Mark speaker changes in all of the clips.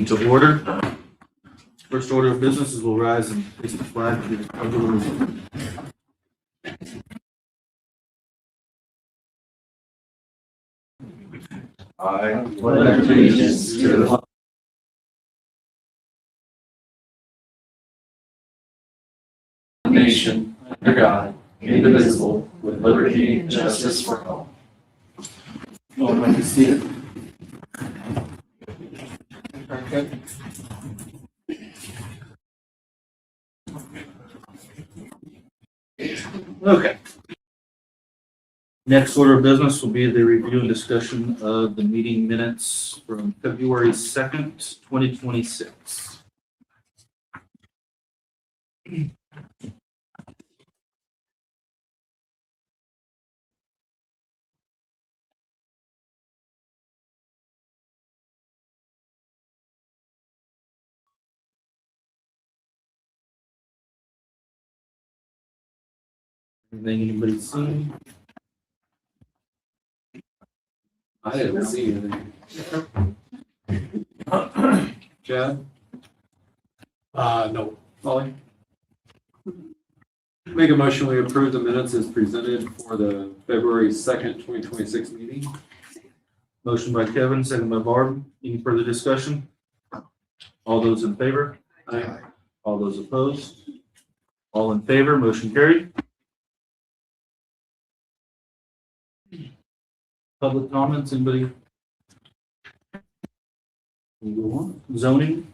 Speaker 1: To order. First order of business is we'll rise and place the flag to the pledge of allegiance. I pledge allegiance to the flag of the nation, under God, indivisible, with liberty and justice for all. Oh, nice to see it. Okay. Next order of business will be the review and discussion of the meeting minutes from February 2nd, 2026. Anything anybody seen?
Speaker 2: I didn't see anything. Chad?
Speaker 3: No.
Speaker 2: Polly? Make a motion, we approve the minutes as presented for the February 2nd, 2026 meeting.
Speaker 1: Motion by Kevin, second by Barb. Any further discussion? All those in favor?
Speaker 2: Aye.
Speaker 1: All those opposed? All in favor, motion carried. Public comments, anybody? We'll go on. Zoning,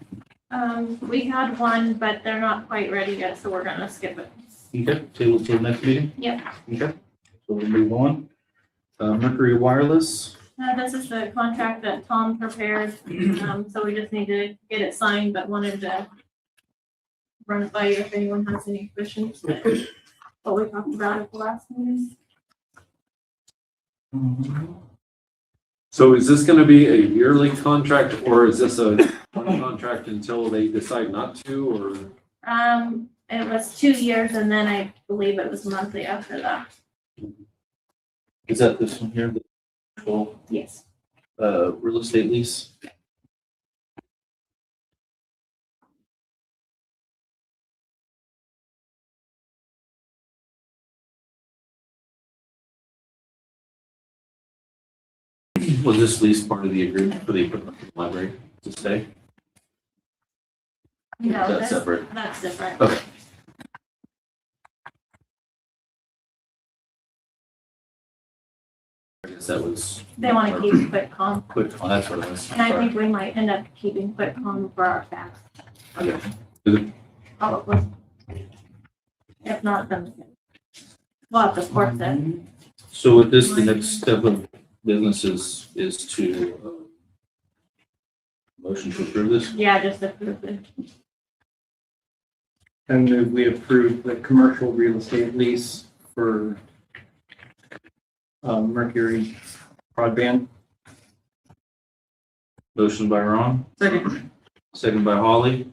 Speaker 4: We had one, but they're not quite ready yet, so we're gonna skip it.
Speaker 1: okay, table till next meeting?
Speaker 4: Yep.
Speaker 1: Okay, so we'll move on. Mercury Wireless,
Speaker 4: This is the contract that Tom prepared, so we just need to get it signed, but wanted to run it by you if anyone has any questions. What we talked about at the last meeting.
Speaker 2: So is this gonna be a yearly contract, or is this a one contract until they decide not to, or?
Speaker 4: It was 2 years, and then I believe it was monthly after that.
Speaker 1: is that this one here? The control,
Speaker 4: Yes.
Speaker 1: real estate lease? Was this lease part of the agreement for the equipment for the library to stay?
Speaker 4: No,
Speaker 1: That's separate.
Speaker 4: that's different.
Speaker 1: Okay. I guess that was.
Speaker 4: They want to keep QuickCom,
Speaker 1: Quick, oh, that's what it was.
Speaker 4: and I
Speaker 1: Sorry.
Speaker 4: think we might end up keeping QuickCom for our fax,
Speaker 1: I got you.
Speaker 4: probably. If not, then we'll have to force it.
Speaker 1: So with this, the next step of business is to, motion to approve this?
Speaker 4: Yeah, just approve it.
Speaker 3: And move we approve the commercial real estate lease for Mercury broadband.
Speaker 1: Motion by Ron.
Speaker 3: Second.
Speaker 1: Second by Holly.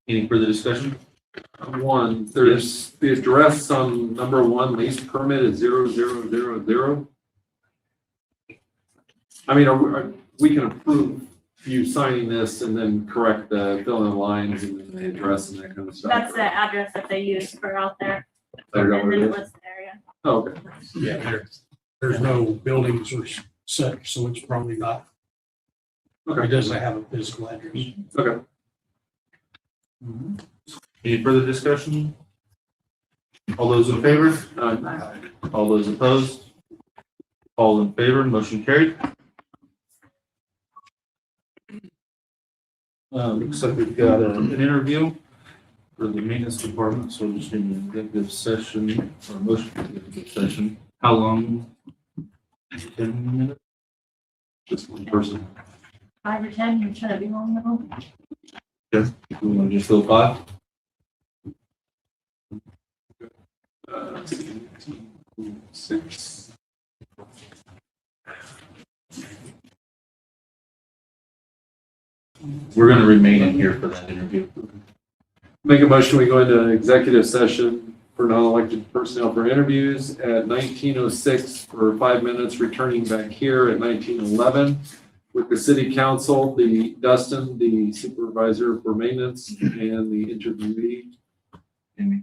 Speaker 1: Any further discussion?
Speaker 2: One, there's the address on number 1 lease permit is 0000. I mean, we can approve you signing this and then correct the fill in the lines and the address and that kind of stuff.
Speaker 4: That's the address that they use for out there.
Speaker 2: There you
Speaker 4: And
Speaker 2: go.
Speaker 4: then it was there, yeah.
Speaker 2: Oh, okay.
Speaker 5: Yeah, there's no buildings or set, so it's probably not, it
Speaker 2: Okay.
Speaker 5: doesn't have a physical address.
Speaker 2: Okay.
Speaker 1: Any further discussion? All those in favor? All those opposed? All in favor, motion carried. Looks like we've got an interview for the maintenance department, so we're just in an executive session, or motion for executive session. How long? 10 minutes?
Speaker 2: Just one person.
Speaker 4: 5 or 10, you shouldn't be long though.
Speaker 1: Okay, we want to just go 5?
Speaker 2: 6.
Speaker 1: We're gonna remain in here for that interview.
Speaker 2: Make a motion, we go into executive session for non-elected personnel for interviews at 19:06 for 5 minutes, returning back here at 19:11 with the city council, the Dustin, the supervisor for maintenance, and the interviewee.
Speaker 1: Amy.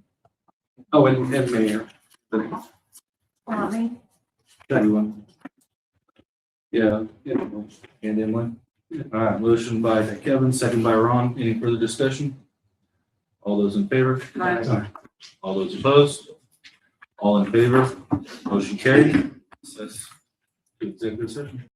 Speaker 2: Oh, and mayor.
Speaker 4: Want me?
Speaker 1: Everyone.
Speaker 2: Yeah. anyway.
Speaker 1: And Emily? All right, motion by Kevin, second by Ron. Any further discussion? All those in favor?
Speaker 4: Aye.
Speaker 1: All those opposed? All in favor? Motion carried. Recess to executive session.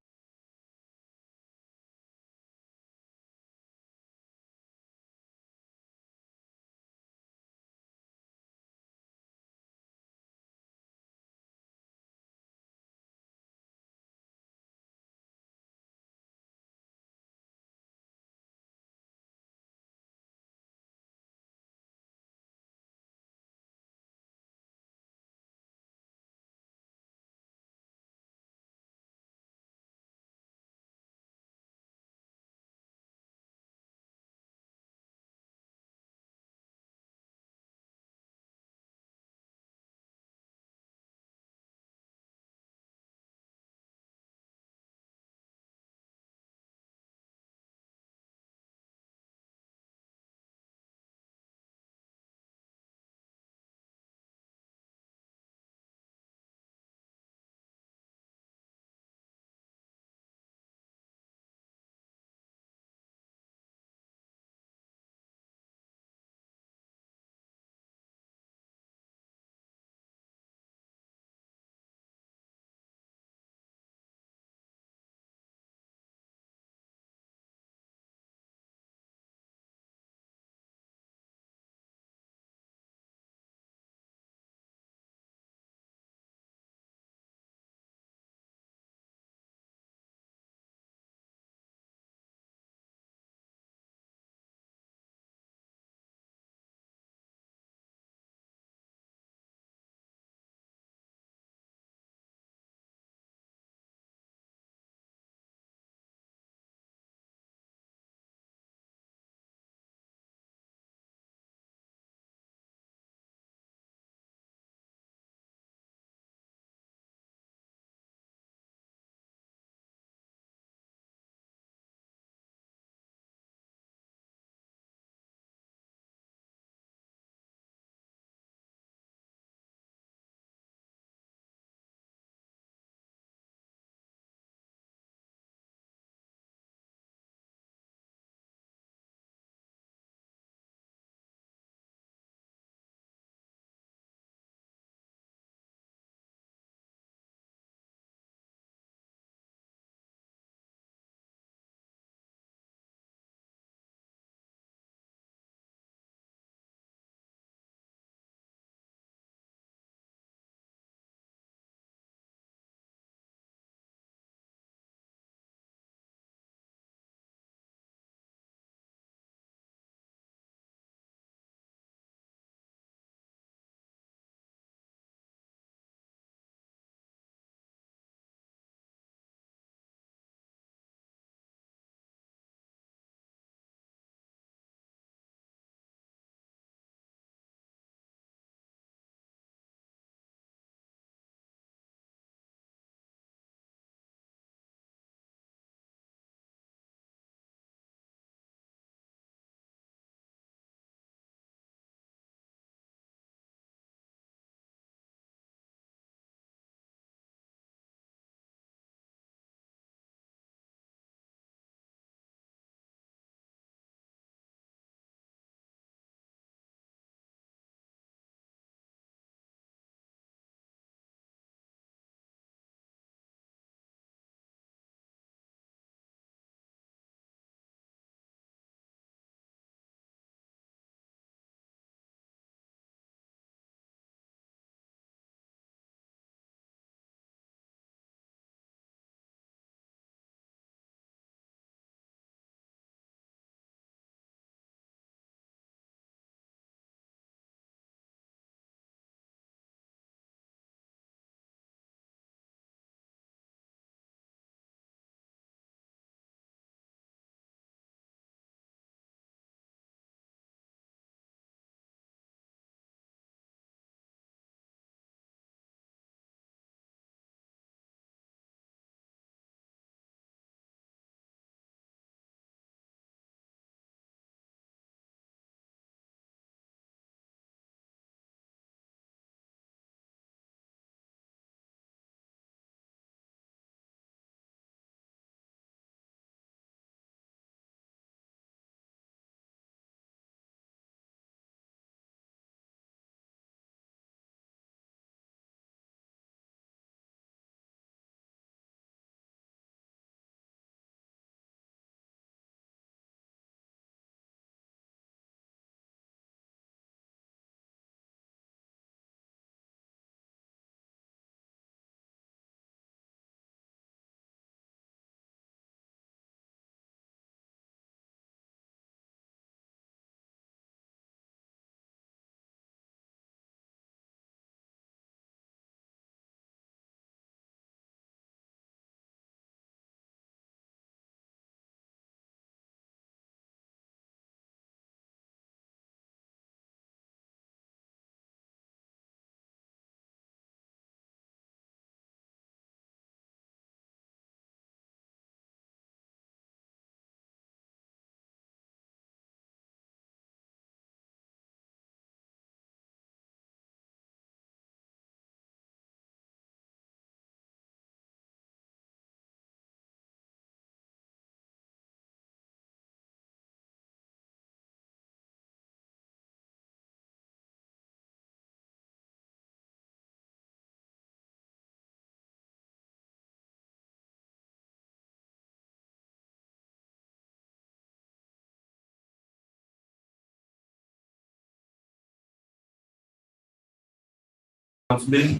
Speaker 1: Council meeting?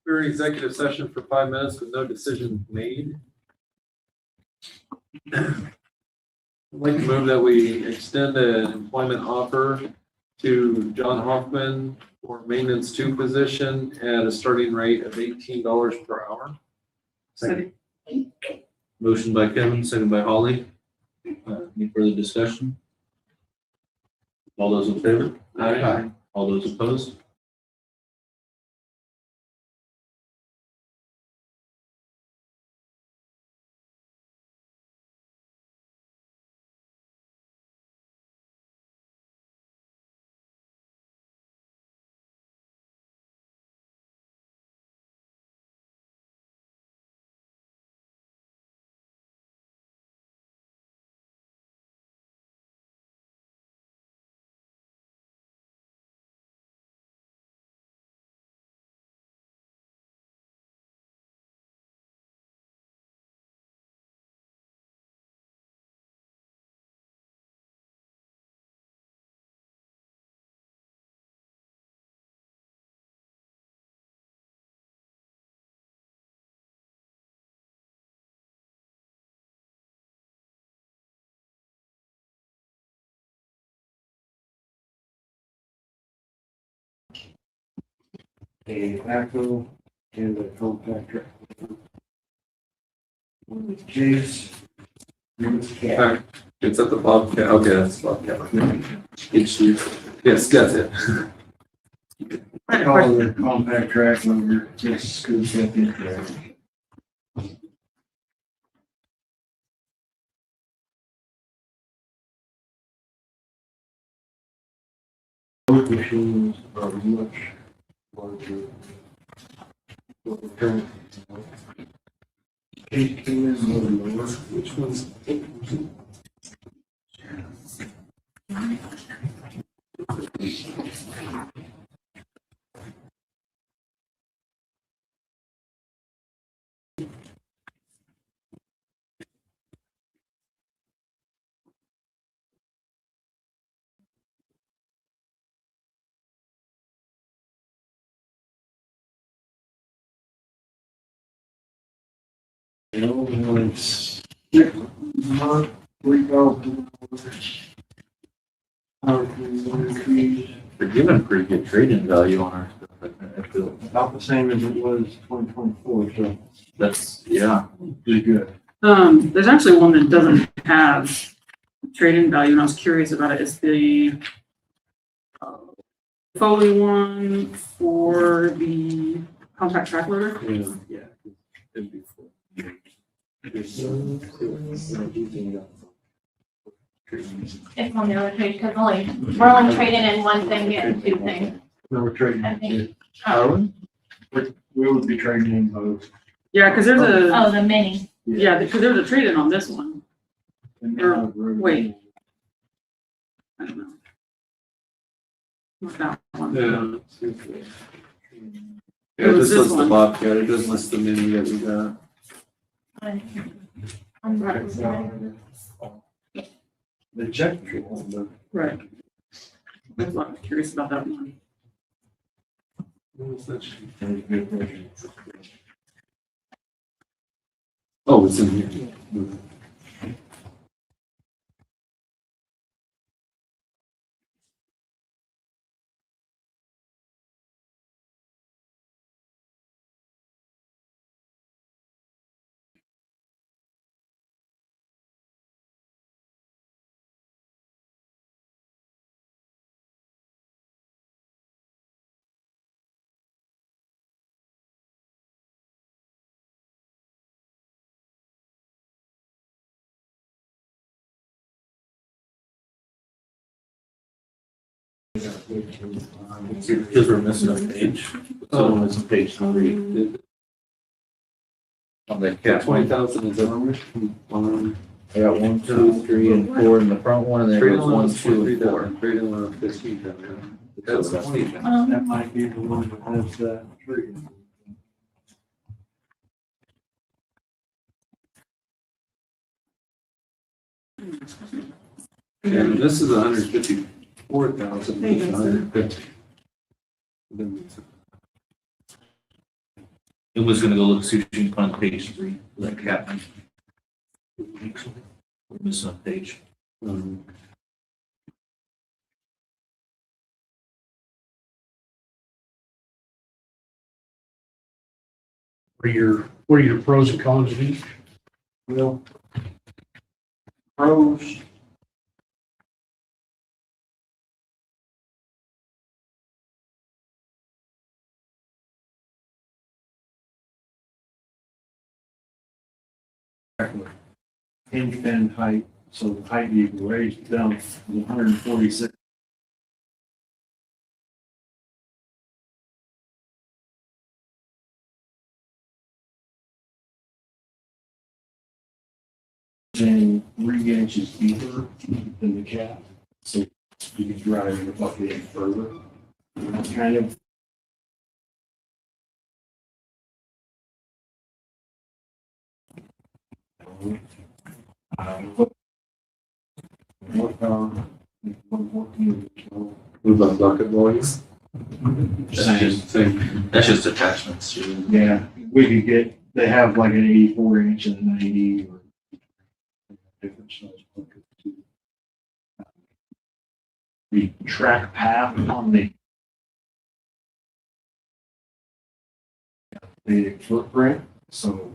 Speaker 2: We're in executive session for 5 minutes with no decision made. I'd like to move that we extend an employment offer to John Hoffman for maintenance 2 position at a starting rate of $18 per hour.
Speaker 3: Second.
Speaker 1: Motion by Kevin, second by Holly. Any further discussion? All those in favor?
Speaker 2: Aye.
Speaker 1: All those opposed?
Speaker 3: A Backhoe and a compactor. Case.
Speaker 2: It's at the Bobcat. Okay, that's Bobcat. Yes, that's it.
Speaker 3: Call the compact track number, just scoops up the track. Both machines are much larger. Case came in a little lower. Which one's? It's 6 month, $3,000.
Speaker 1: We're giving pretty good trade-in value on our stuff. I feel
Speaker 3: About the same as it was 2024, so
Speaker 1: that's, yeah.
Speaker 3: pretty good.
Speaker 6: There's actually one that doesn't have trade-in value, and I was curious about it. It's the Foley one for the compact track loader.
Speaker 2: Yeah. It'd be full.
Speaker 4: It's on the other page, because we're only trading in one thing, getting 2 things,
Speaker 3: No, we're trading.
Speaker 4: I think.
Speaker 3: We would be trading in both.
Speaker 6: Yeah, because there's a,
Speaker 4: Oh, the mini.
Speaker 6: yeah, because there's a trade-in on this one. Wait. I don't know. What's that one?
Speaker 2: Yeah.
Speaker 6: It
Speaker 2: Yeah,
Speaker 6: was
Speaker 2: this
Speaker 6: this
Speaker 2: lists the
Speaker 6: one.
Speaker 2: Bobcat. It doesn't list the mini that we got.
Speaker 3: The check.
Speaker 6: Right. I was curious about that one.
Speaker 2: What was that sheet? Oh, it's in here.
Speaker 1: Because we're missing a page. So we're missing page 3. On the cap.
Speaker 2: 20,000 is a.
Speaker 1: I got 1, 2, 3, and 4 in the front one, and then it goes 1, 2, and 4.
Speaker 2: Trade in 15. That's 20.
Speaker 3: That might be the one that has that tree.
Speaker 2: And this is 154,000.
Speaker 6: There you go, sir.
Speaker 2: 150.
Speaker 1: It was gonna go look, see if she can find page 3, that cap. We're missing a page.
Speaker 5: What are your pros and cons of each?
Speaker 3: Well, pros. Hinge bend height, so the height you can raise it down is 146. And 3 inches deeper than the cap, so you can drive your bucket in further. And that's kind of
Speaker 2: Move on bucket boys.
Speaker 1: That's just attachments.
Speaker 3: Yeah, we could get, they have like an 84 inch and a 90 or different size bucket too. The track path on the big footprint, so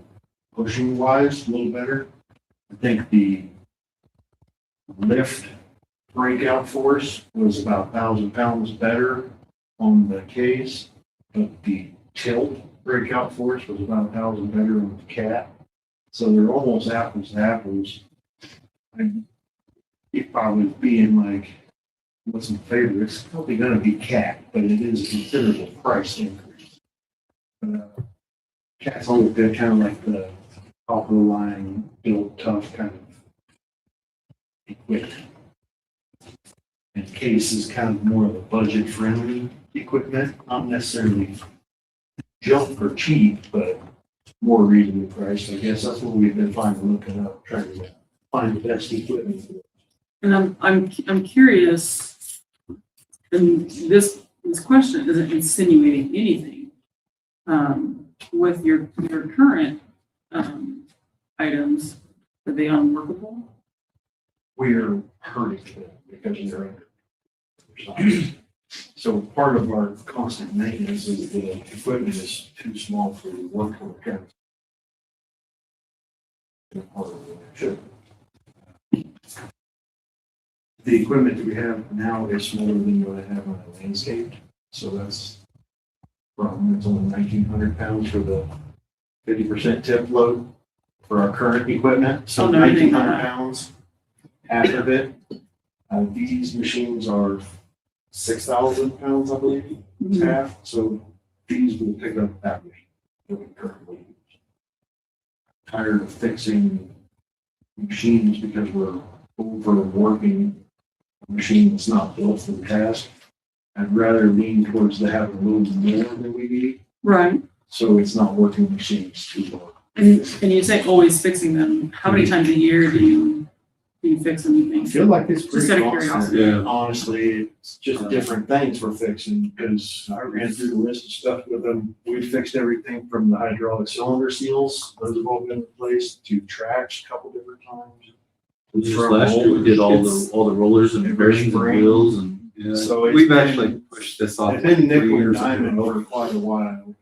Speaker 3: pushing wise, a little better. I think the lift breakout force was about 1,000 pounds better on the case, but the tilt breakout force was about 1,000 better on the cat. So they're almost apples to apples. If I was being like, what's my favorite, it's probably gonna be cat, but it is a considerable price increase. Cat's always been kind of like the top of the line, built tough kind of equipment. And case is kind of more of a budget friendly equipment, not necessarily junk or cheap, but more reasonably priced. I guess that's what we've been finally looking up, trying to find the best equipment.
Speaker 6: And I'm curious, and this question isn't insinuating anything. With your current, items, are they unworkable?
Speaker 3: We're hurting them because they're under. So part of our constant maintenance is the equipment is too small for the work we're kind of. The equipment that we have now is smaller than what I have on a landscape, so that's problem. It's only 1,900 pounds for the 50% tip load for our current equipment, so
Speaker 6: Oh, no, I didn't know
Speaker 3: 1,900
Speaker 6: that.
Speaker 3: pounds, half of it. These machines are 6,000 pounds, I believe, it's half, so these will pick up that weight that we currently use. Tired of fixing machines because we're overworking a machine that's not built for the task. I'd rather lean towards the having a little more than we need,
Speaker 6: Right.
Speaker 3: so it's not working machines too long.
Speaker 6: And you say always fixing them. How many times a year do you fix them, you
Speaker 3: I
Speaker 6: think?
Speaker 3: feel like it's
Speaker 6: Just
Speaker 3: pretty
Speaker 6: out of
Speaker 3: constant.
Speaker 6: curiosity.
Speaker 2: Yeah.
Speaker 3: Honestly, it's just different things we're fixing, because I ran through the list of stuff with them. We fixed everything from the hydraulic cylinder seals, those have all been replaced, to tracks a couple different times.
Speaker 1: Just last year, we did all the rollers and bearings and wheels and.
Speaker 2: Yeah,
Speaker 3: So it's
Speaker 2: we've
Speaker 3: been-
Speaker 2: actually pushed this off
Speaker 3: It's
Speaker 2: like
Speaker 3: been
Speaker 2: 3
Speaker 3: nickel and
Speaker 2: years
Speaker 3: diamond
Speaker 2: ago.
Speaker 3: over quite a while.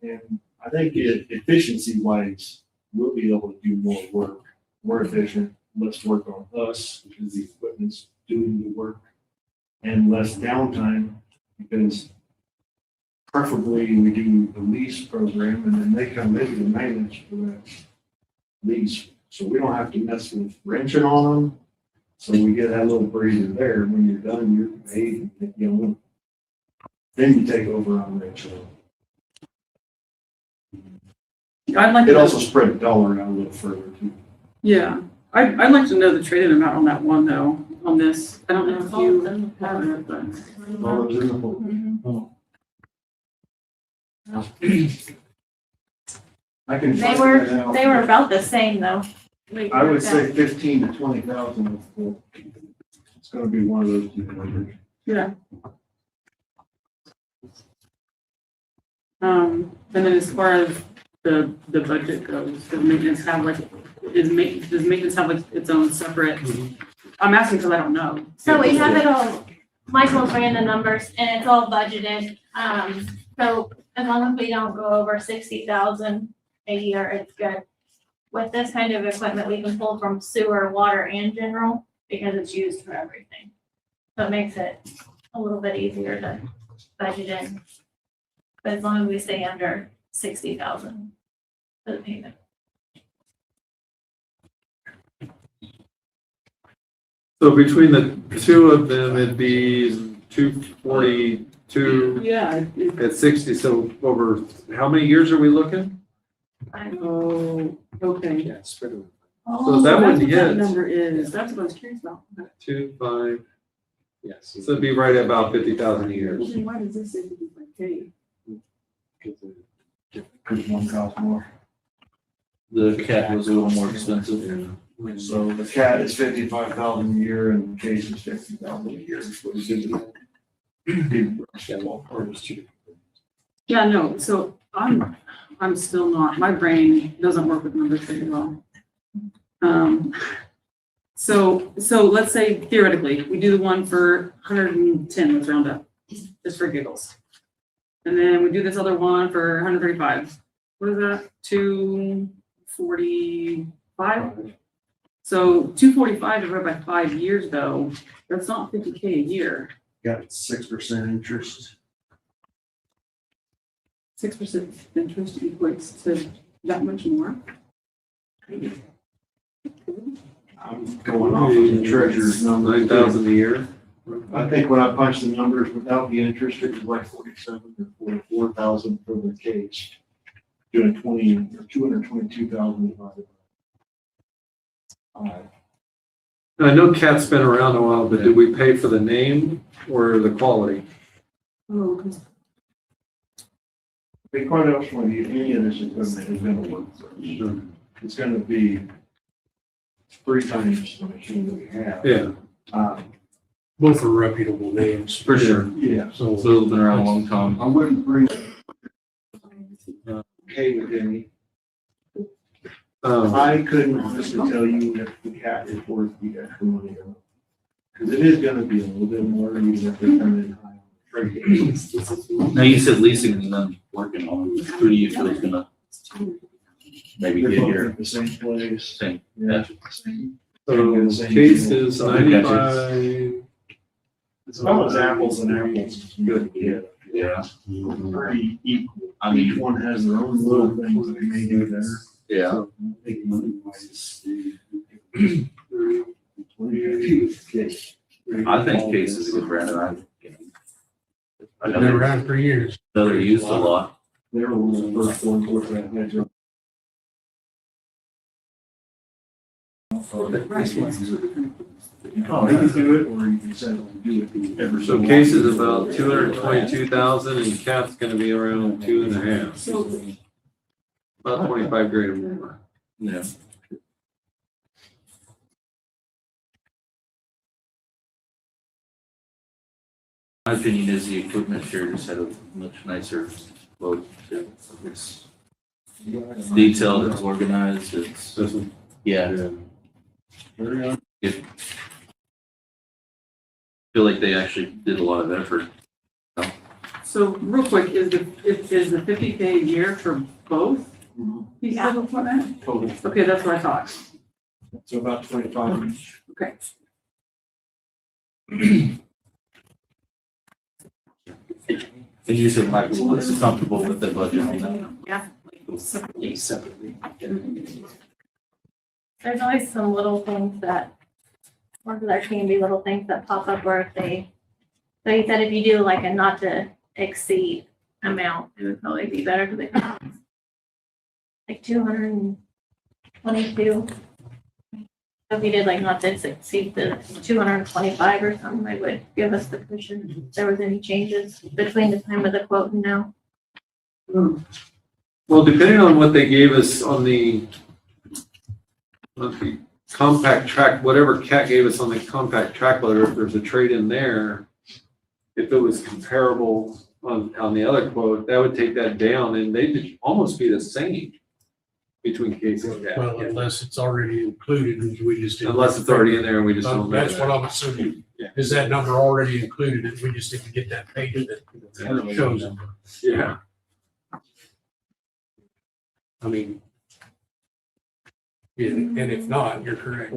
Speaker 3: And I think efficiency wise, we'll be able to do more work, more efficient, less work on us because the equipment's doing the work, and less downtime because preferably we do the lease program and then they come in and manage for that lease. So we don't have to mess with wrenching on them. So we get that little breather there. When you're done, you're paid, you know. Then you take over on wrenching.
Speaker 6: I'd like
Speaker 3: It
Speaker 6: to,
Speaker 3: also spread the dollar out a little further too.
Speaker 6: yeah, I'd like to know the trade-in amount on that one though, on this. I don't know
Speaker 4: It's
Speaker 6: if
Speaker 4: all
Speaker 6: you
Speaker 4: done.
Speaker 6: have it, but.
Speaker 3: All those in the book.
Speaker 4: Mhm.
Speaker 3: I can
Speaker 4: They
Speaker 3: find
Speaker 4: were,
Speaker 3: that out.
Speaker 4: they were about the same though.
Speaker 3: I would say 15 to 20,000. It's gonna be one of those two numbers.
Speaker 6: Yeah. And then as far as the budget goes, does maintenance have like, does maintenance have like its own separate? I'm asking because I don't know.
Speaker 4: So we have it all, Michael's ran the numbers and it's all budgeted. So as long as we don't go over 60,000 a year, it's good. With this kind of equipment, we can pull from sewer, water and general because it's used for everything. So it makes it a little bit easier to budget in. But as long as we stay under 60,000 for the payment.
Speaker 2: So between the two of them, it'd be 242
Speaker 6: Yeah.
Speaker 2: at 60, so over, how many years are we looking?
Speaker 6: Oh, okay.
Speaker 3: Yeah, spread it.
Speaker 6: Oh,
Speaker 2: that
Speaker 6: that's
Speaker 2: one,
Speaker 6: what
Speaker 2: yeah.
Speaker 6: that number is. That's what I was curious about.
Speaker 2: 2, 5,
Speaker 3: Yes.
Speaker 2: so it'd be right at about 50,000 a year.
Speaker 6: Well, then why does this say 55K?
Speaker 3: Because one costs more.
Speaker 1: The cat was a little more expensive.
Speaker 3: So the cat is 55,000 a year and the case is 50,000 a year. What is it?
Speaker 6: Yeah, no, so I'm still not, my brain doesn't work with numbers very well. So let's say theoretically, we do the one for 110, let's round up, just for giggles. And then we do this other one for 135. What is that? 245? So 245 divided by 5 years though, that's not 50K a year.
Speaker 3: Got 6% interest.
Speaker 6: 6% interest equates to that much more.
Speaker 3: I'm going off of the treasurer's number.
Speaker 2: 9,000 a year.
Speaker 3: I think when I punched the numbers without the interest, it was like 47 or 44,000 for the case. Doing 222,000 divided by 5.
Speaker 2: I know cat's been around a while, but did we pay for the name or the quality?
Speaker 6: Oh, because
Speaker 3: To be quite honest with you, any of this equipment is gonna work for us. It's gonna be 3 times the machine that we have.
Speaker 2: Yeah.
Speaker 5: Both are reputable names.
Speaker 1: For sure.
Speaker 3: Yeah,
Speaker 5: So
Speaker 1: So it's been around a long time.
Speaker 3: I wouldn't bring K with any. I couldn't honestly tell you if the cat is worth the extra money or not. Because it is gonna be a little bit more, even if they come in high on the trade.
Speaker 1: Now, you said leasing and then working on, who do you feel is gonna maybe
Speaker 3: They're
Speaker 1: get
Speaker 3: both
Speaker 1: here?
Speaker 3: at the same place.
Speaker 1: Same.
Speaker 3: Yeah, same.
Speaker 2: So case is 95.
Speaker 3: As well as apples and apples, good, yeah.
Speaker 1: Yeah.
Speaker 3: Pretty equal.
Speaker 1: I mean-
Speaker 3: Each one has their own little things that they may do there.
Speaker 1: Yeah.
Speaker 3: So, I think money-wise,
Speaker 1: I think Case is a good brand, and I
Speaker 5: I've
Speaker 1: know
Speaker 5: been around for years.
Speaker 1: they're used a lot.
Speaker 3: They were one of the first ones with that hedge. Oh, you can do it, or you can set it and do it every
Speaker 2: So
Speaker 3: so
Speaker 2: case
Speaker 3: often.
Speaker 2: is about 222,000 and cat's gonna be around 2.5.
Speaker 6: so
Speaker 2: About 25 grand more.
Speaker 1: Yeah. My opinion is the equipment here just had a much nicer look. It's detailed, it's organized, it's,
Speaker 2: This one.
Speaker 1: yeah.
Speaker 3: Very on.
Speaker 1: Feel like they actually did a lot of effort.
Speaker 6: So real quick, is the 50K a year for both pieces of equipment?
Speaker 3: Total.
Speaker 6: Okay, that's what I thought.
Speaker 3: So about 25 each.
Speaker 6: Okay.
Speaker 1: And you said Michael was comfortable with the budget, you know?
Speaker 6: Yeah.
Speaker 1: Separately.
Speaker 4: There's always some little things that, or there can be little things that pop up where if they, so he said if you do like a not to exceed amount, it would probably be better because they cost like 222. If we did like not to exceed the 225 or something, they would give us the cushion if there was any changes between the time of the quote and now.
Speaker 2: Well, depending on what they gave us on the compact track, whatever Cat gave us on the compact track loader, if there's a trade in there, if it was comparable, on the other quote, that would take that down and they'd almost be the same between Casey and
Speaker 5: Well,
Speaker 2: that.
Speaker 5: unless it's already included, and we just. didn't-
Speaker 2: Unless it's already in there and we just don't know.
Speaker 5: That's what I'm assuming.
Speaker 2: Yeah.
Speaker 5: Is that number already included, and we just need to get that page that shows it?
Speaker 2: Yeah,
Speaker 5: I mean. Yeah, and if not, you're correct.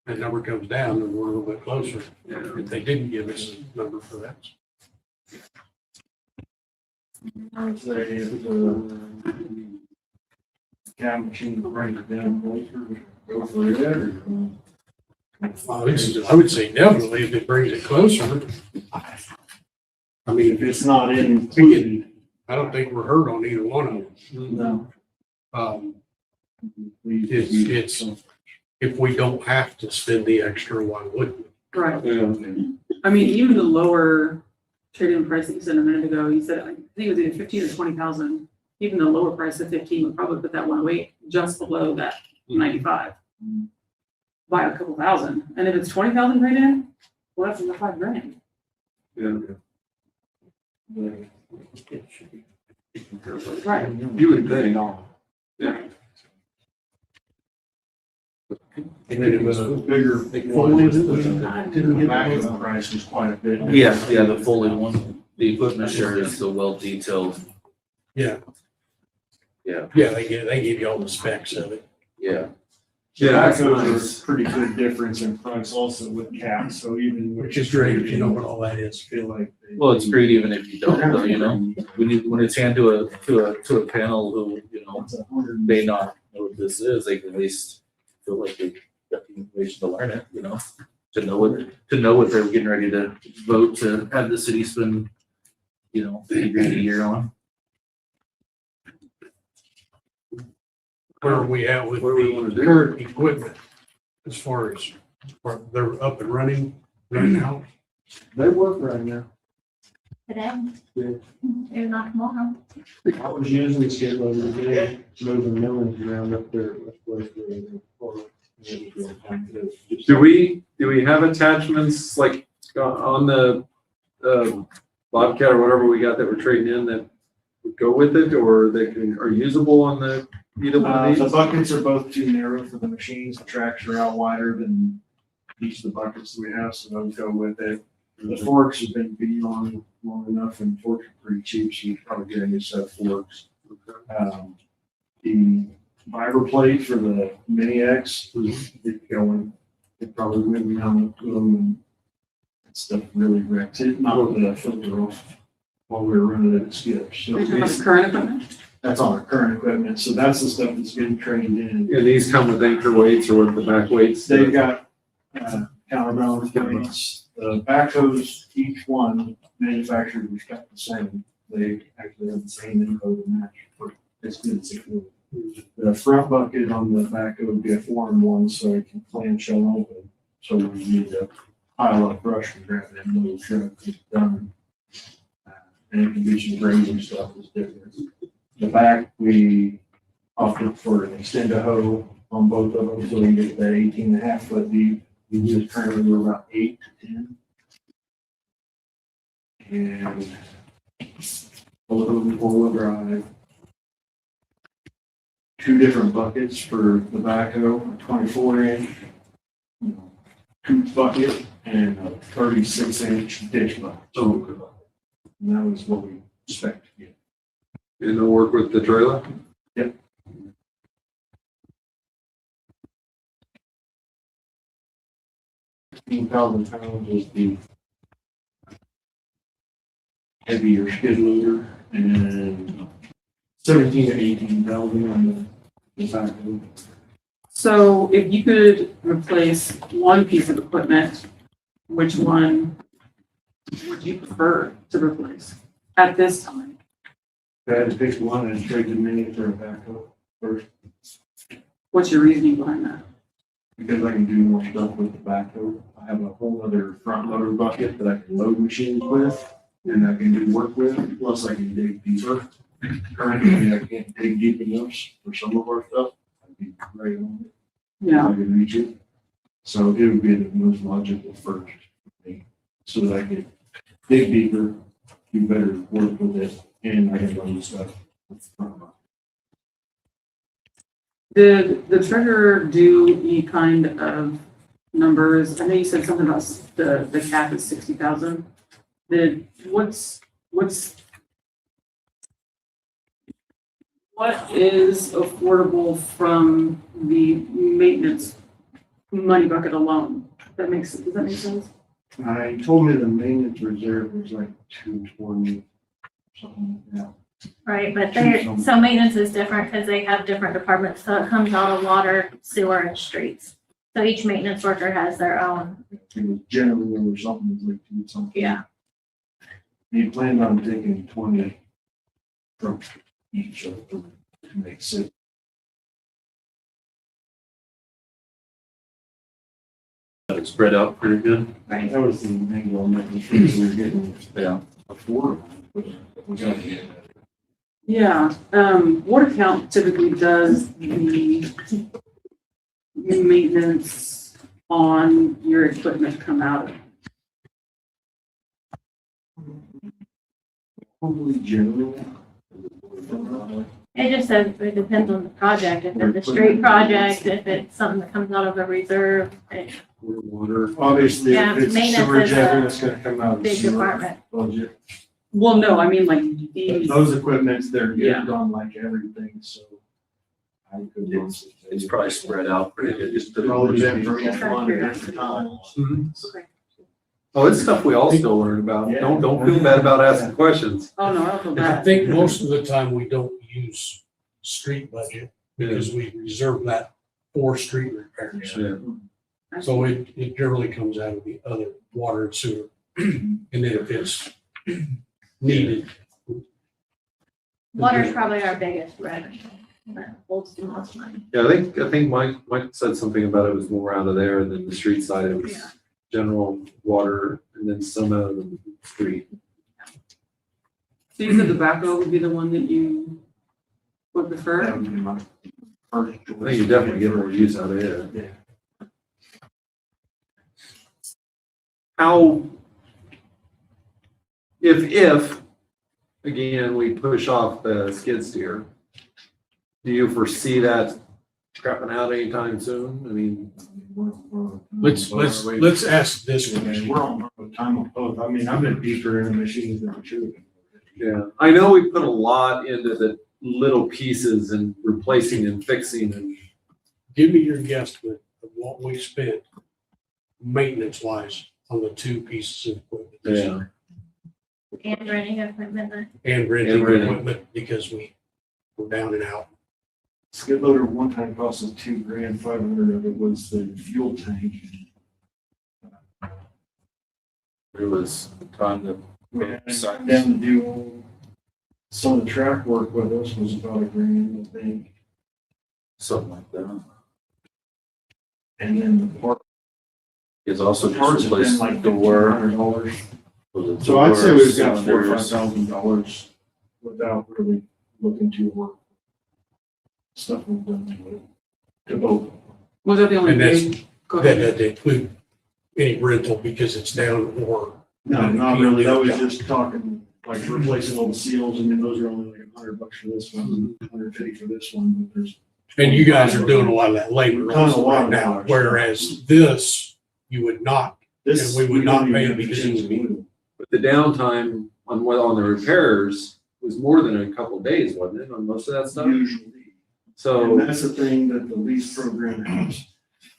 Speaker 5: That number comes down, then we're a little bit closer.
Speaker 2: yeah.
Speaker 5: If they didn't give us a number for that.
Speaker 3: I would say if the cab machine brings it down closer, go for it, or.
Speaker 5: I would say definitely if it brings it closer. I mean,
Speaker 3: If it's not included,
Speaker 5: I don't think we're hurt on either one of them.
Speaker 3: no.
Speaker 5: It's, if we don't have to spend the extra, why wouldn't we?
Speaker 6: Right.
Speaker 2: Yeah.
Speaker 6: I mean, even the lower trade-in price that you said a minute ago, you said, I think it was either 15 or 20,000. Even the lower price of 15 would probably put that 108 just below that 95 by a couple thousand. And if it's 20,000 trade-in, well, that's another $5,000.
Speaker 2: Yeah.
Speaker 6: Right.
Speaker 2: You would think. Yeah.
Speaker 3: And then it was a bigger, fully, didn't get back, the price was quite a bit.
Speaker 1: Yeah, the fully one, the equipment share is the well detailed.
Speaker 5: Yeah.
Speaker 1: Yeah.
Speaker 5: Yeah, they give you all the specs of it.
Speaker 1: Yeah.
Speaker 2: Yeah, that's
Speaker 3: Backhoes
Speaker 2: nice.
Speaker 3: are pretty good difference in price also with caps, so even.
Speaker 5: Which is great if you know what all that is.
Speaker 3: Feel like.
Speaker 1: Well, it's great even if you don't, though, you know, when it's hand to a panel who, you know,
Speaker 3: It's 100.
Speaker 1: may not know what this is, they can at least feel like they got the information to learn it, you know, to know what they're getting ready to vote to have the city spend, you know, $50,000 a year on.
Speaker 5: Where are we at with
Speaker 2: What do we wanna
Speaker 5: the
Speaker 2: do?
Speaker 5: current equipment? As far as, they're up and running right now?
Speaker 3: They work right now.
Speaker 4: Today,
Speaker 3: Yeah.
Speaker 4: if not tomorrow.
Speaker 3: I was using skid loader today, moving millions around up there.
Speaker 2: Do we have attachments like on the Bobcat or whatever we got that we're trading in that would go with it, or are usable on the either one of
Speaker 3: The
Speaker 2: these?
Speaker 3: buckets are both too narrow for the machines. The tracks are out wider than each of the buckets we have, so those go with it. The forks have been beat on long enough, and forks are pretty cheap, so you probably get a new set of forks. The fiber plate for the Mini X was going. It probably went down to them, and that stuff really wrecked it. Not the filter off while we were running it at skips. So
Speaker 6: Are you talking about the current equipment?
Speaker 3: that's on our current equipment. So that's the stuff that's getting trained in.
Speaker 2: And these come with anchor weights or with the back weights?
Speaker 3: They've got counterbalance weights. The backhoes, each one manufactured was got the same. They actually have the same info to match for as good as it could. The front bucket on the backhoe would be a 4-in-1, so it can clamshell open. So when you need to pile up brush and grab that little truck, it's done. And it can do some grading stuff is different. The back, we opted for an extend a hoe on both of them, so we get that 18.5 foot deep. We just currently we're about 8 to 10. And both of them 4-wheel drive. 2 different buckets for the backhoe, a 24-inch tube bucket and a 36-inch ditch bucket. So and that was what we expect to get.
Speaker 2: And they'll work with the trailer?
Speaker 3: 15,000 pounds is the heavier skid loader, and 17 to 18,000 on the backhoe.
Speaker 6: So if you could replace one piece of equipment, which one would you prefer to replace at this time?
Speaker 3: If I had to pick one, I'd trade the Mini for a backhoe first,
Speaker 6: What's your reasoning behind that?
Speaker 3: because I can do more stuff with the backhoe. I have a whole other front loader bucket that I can load machines with, and I can do work with, plus I can dig deeper. Currently, I can't dig deep enough for some of our stuff. I'd be right on it.
Speaker 6: Yeah,
Speaker 3: I can reach it. So it would be the most logical first for me, so that I could dig deeper do better work with it, and I have other stuff.
Speaker 6: Did the treasurer do any kind of numbers? I know you said something about the cap is 60,000. What is affordable from the maintenance money bucket alone? Does that make sense?
Speaker 3: I told me the maintenance reserve was like 220, something like that.
Speaker 4: Right, but so maintenance is different because they have different departments, so it comes out of water, sewer, and streets. So each maintenance worker has their own,
Speaker 3: It was generally or something, it was like 2 something.
Speaker 4: yeah.
Speaker 3: He planned on taking 20 from each of them to make 6.
Speaker 1: It's spread out pretty good.
Speaker 4: Right.
Speaker 3: That was the main goal, making sure we were getting
Speaker 1: Yeah.
Speaker 3: affordable. But we gotta get that.
Speaker 6: Yeah, what account typically does the maintenance on your equipment come out of?
Speaker 3: Probably general.
Speaker 4: It just says it depends on the project. If it's a street project, if it's something that comes out of a reserve, it's
Speaker 2: Water.
Speaker 3: Obviously,
Speaker 4: Yeah,
Speaker 3: if it's
Speaker 4: maintenance
Speaker 3: sewer
Speaker 4: is a
Speaker 3: jetting, it's gonna come out
Speaker 4: a
Speaker 3: of the
Speaker 4: big
Speaker 3: sewer
Speaker 4: department.
Speaker 3: budget.
Speaker 6: Well, no, I mean like these,
Speaker 3: Those equipments, they're
Speaker 6: Yeah.
Speaker 3: getting on like everything, so. I could honestly say
Speaker 1: It's probably spread out pretty good, just to.
Speaker 3: Probably been for each one at different times.
Speaker 6: okay.
Speaker 2: Oh, it's stuff we all still learn about.
Speaker 3: Yeah.
Speaker 2: Don't feel bad about asking questions.
Speaker 6: Oh, no, I don't feel
Speaker 5: And I
Speaker 6: bad.
Speaker 5: think most of the time we don't use street budget because we reserve that for street repairs.
Speaker 2: Yeah.
Speaker 5: So it generally comes out of the other water and sewer. And then if it's needed,
Speaker 4: Water's probably our biggest revenue. That holds the most money.
Speaker 2: Yeah, I think Mike said something about it was more out of there, and then the street side, it was
Speaker 6: Yeah.
Speaker 2: general water, and then some out of the street.
Speaker 6: So you said the backhoe would be the one that you would
Speaker 3: That
Speaker 6: prefer?
Speaker 3: would be my first choice.
Speaker 2: I think you definitely get more use out of it.
Speaker 3: Yeah.
Speaker 2: How, if, again, we push off the skid steer, do you foresee that crapping out anytime soon? I mean,
Speaker 5: let's ask this
Speaker 3: Yeah,
Speaker 5: question.
Speaker 3: we're on time on both. I mean, I've been deeper in the machines than I should have.
Speaker 2: yeah, I know we put a lot into the little pieces and replacing and fixing and,
Speaker 5: Give me your guesstimate of what we spent maintenance wise on the 2 pieces of equipment. this
Speaker 2: yeah.
Speaker 5: year.
Speaker 4: And renting equipment,
Speaker 5: And renting
Speaker 2: And renting.
Speaker 5: equipment because we were down and out.
Speaker 3: Skid loader one time cost us $2,000, 500 of it was the fuel tank.
Speaker 1: There was time to.
Speaker 3: And then to do some of the track work with us was about $1,000, I think.
Speaker 1: Something like that.
Speaker 3: And then the part,
Speaker 1: It's also
Speaker 3: the parts
Speaker 1: just
Speaker 3: have been
Speaker 1: replaced
Speaker 3: like
Speaker 1: door.
Speaker 3: $1,500.
Speaker 1: Was it
Speaker 3: So I'd say
Speaker 1: door,
Speaker 3: we've got $4,000 or
Speaker 1: cylinders?
Speaker 3: $5,000 without really looking to work. Stuff we've done to it, to both.
Speaker 6: Was that the only
Speaker 5: And that's-
Speaker 6: big? Go
Speaker 5: That
Speaker 6: ahead.
Speaker 5: doesn't include any rental because it's down or.
Speaker 3: No, not really. That was just talking, like replacing all the seals, and then those are only like $100 for this one, $150 for this one, but there's.
Speaker 5: And you guys are doing a lot of that labor
Speaker 3: We've done a
Speaker 5: also
Speaker 3: lot
Speaker 5: right
Speaker 3: of
Speaker 5: now,
Speaker 3: that.
Speaker 5: whereas this, you would not.
Speaker 3: This,
Speaker 5: And we would not
Speaker 3: don't
Speaker 5: pay
Speaker 3: even
Speaker 5: it because
Speaker 3: change
Speaker 5: it's-
Speaker 3: the wheel.
Speaker 2: But the downtime on the repairs was more than a couple of days, wasn't it, on most of that stuff?
Speaker 3: Usually. And
Speaker 2: So,
Speaker 3: that's the thing that the lease program has.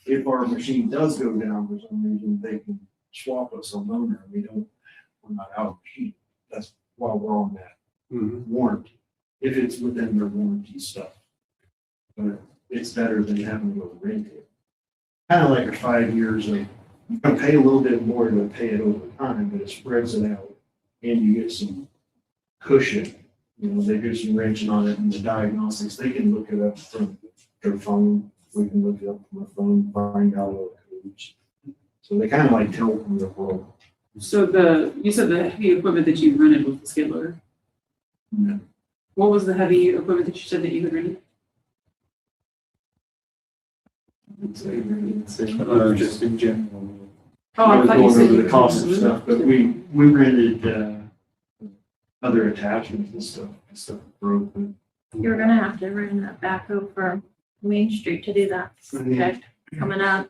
Speaker 3: If our machine does go down for some reason, they can swap us a loaner. We're not out of machine. That's why we're on that
Speaker 2: mhm.
Speaker 3: warranty, if it's within their warranty stuff. But it's better than having to go rent it. Kind of like a 5 years of, you can pay a little bit more to pay it over time, but it spreads it out and you get some cushion. You know, they do some wrenching on it and the diagnostics, they can look it up from their phone. We can look it up from our phone, find out all the codes. So they kind of like tell from the world.
Speaker 6: So you said the heavy equipment that you rented was the skid loader.
Speaker 3: Yeah.
Speaker 6: What was the heavy equipment that you said that you had rented?
Speaker 2: Just in general.
Speaker 6: Oh,
Speaker 3: I
Speaker 6: I
Speaker 3: was
Speaker 6: thought you
Speaker 3: going
Speaker 6: said
Speaker 3: over
Speaker 6: you
Speaker 3: the cost of stuff, but we rented, other attachments and stuff broken.
Speaker 4: You're gonna have to run that backhoe for Main Street to do that project coming up.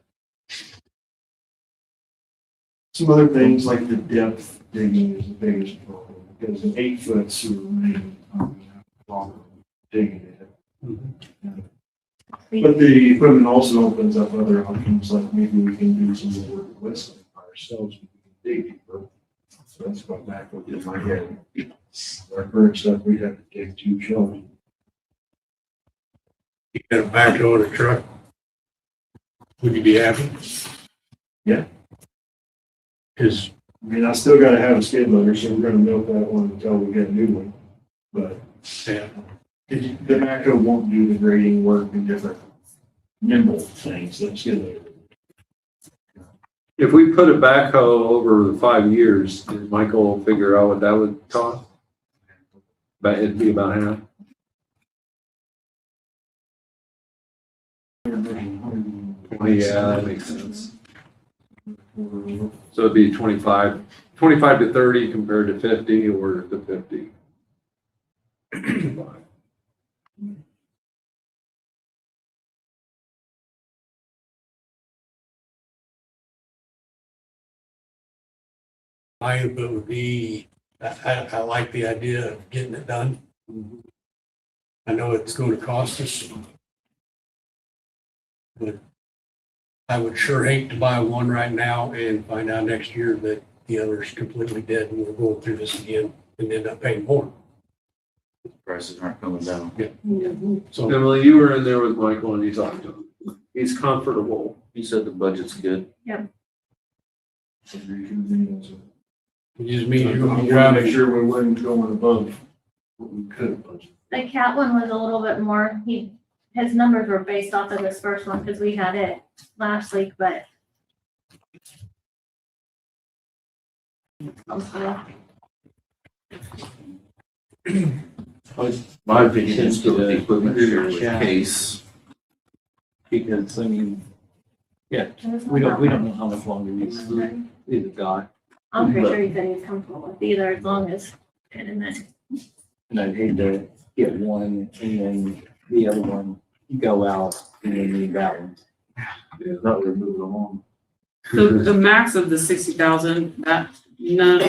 Speaker 3: Some other things like the depth digging is the biggest problem, because an 8-foot sewer main, longer digging it. But the equipment also opens up other options, like maybe we can do some more work with Westlake by ourselves, we can dig deeper. So that's what Backhoe did in my head. Our current stuff, we'd have to dig 2 shelves.
Speaker 5: You got a backhoe in a truck. Would you be happy?
Speaker 3: Yeah.
Speaker 5: Cause
Speaker 3: I mean, I still gotta have a skid loader, so we're gonna milk that one until we get a new one. But
Speaker 5: yeah,
Speaker 3: the backhoe won't do the grading work and different nimble things that skid loader.
Speaker 2: If we put a backhoe over the 5 years, did Michael figure out what that would cost? But it'd be about half. Yeah, that makes sense. So it'd be 25 to 30 compared to 50 or to 50.
Speaker 5: my input would be, I like the idea of getting it done. I know it's gonna cost us. But I would sure hate to buy one right now and find out next year that the other's completely dead and we're going through this again and end up paying more.
Speaker 1: Prices aren't coming down.
Speaker 5: So,
Speaker 2: Emily, you were in there with Michael and you talked to him. He's comfortable.
Speaker 1: He said the budget's good.
Speaker 5: it just means you're gonna be
Speaker 3: Make
Speaker 5: driving.
Speaker 3: sure we weren't going above what we could have budgeted.
Speaker 4: The cat one was a little bit more, his numbers were based off of this first one, because we had it last week, but.
Speaker 1: My opinion is go with the equipment share with Case.
Speaker 7: Because, I mean, we don't know how much longer these have got.
Speaker 4: I'm pretty sure he said he was comfortable with either, as long as, and then,
Speaker 7: And I'd hate to get one and then the other one go out and then leave that one.
Speaker 1: Yeah, that would move it along.
Speaker 6: So the max of the 60,000, that none,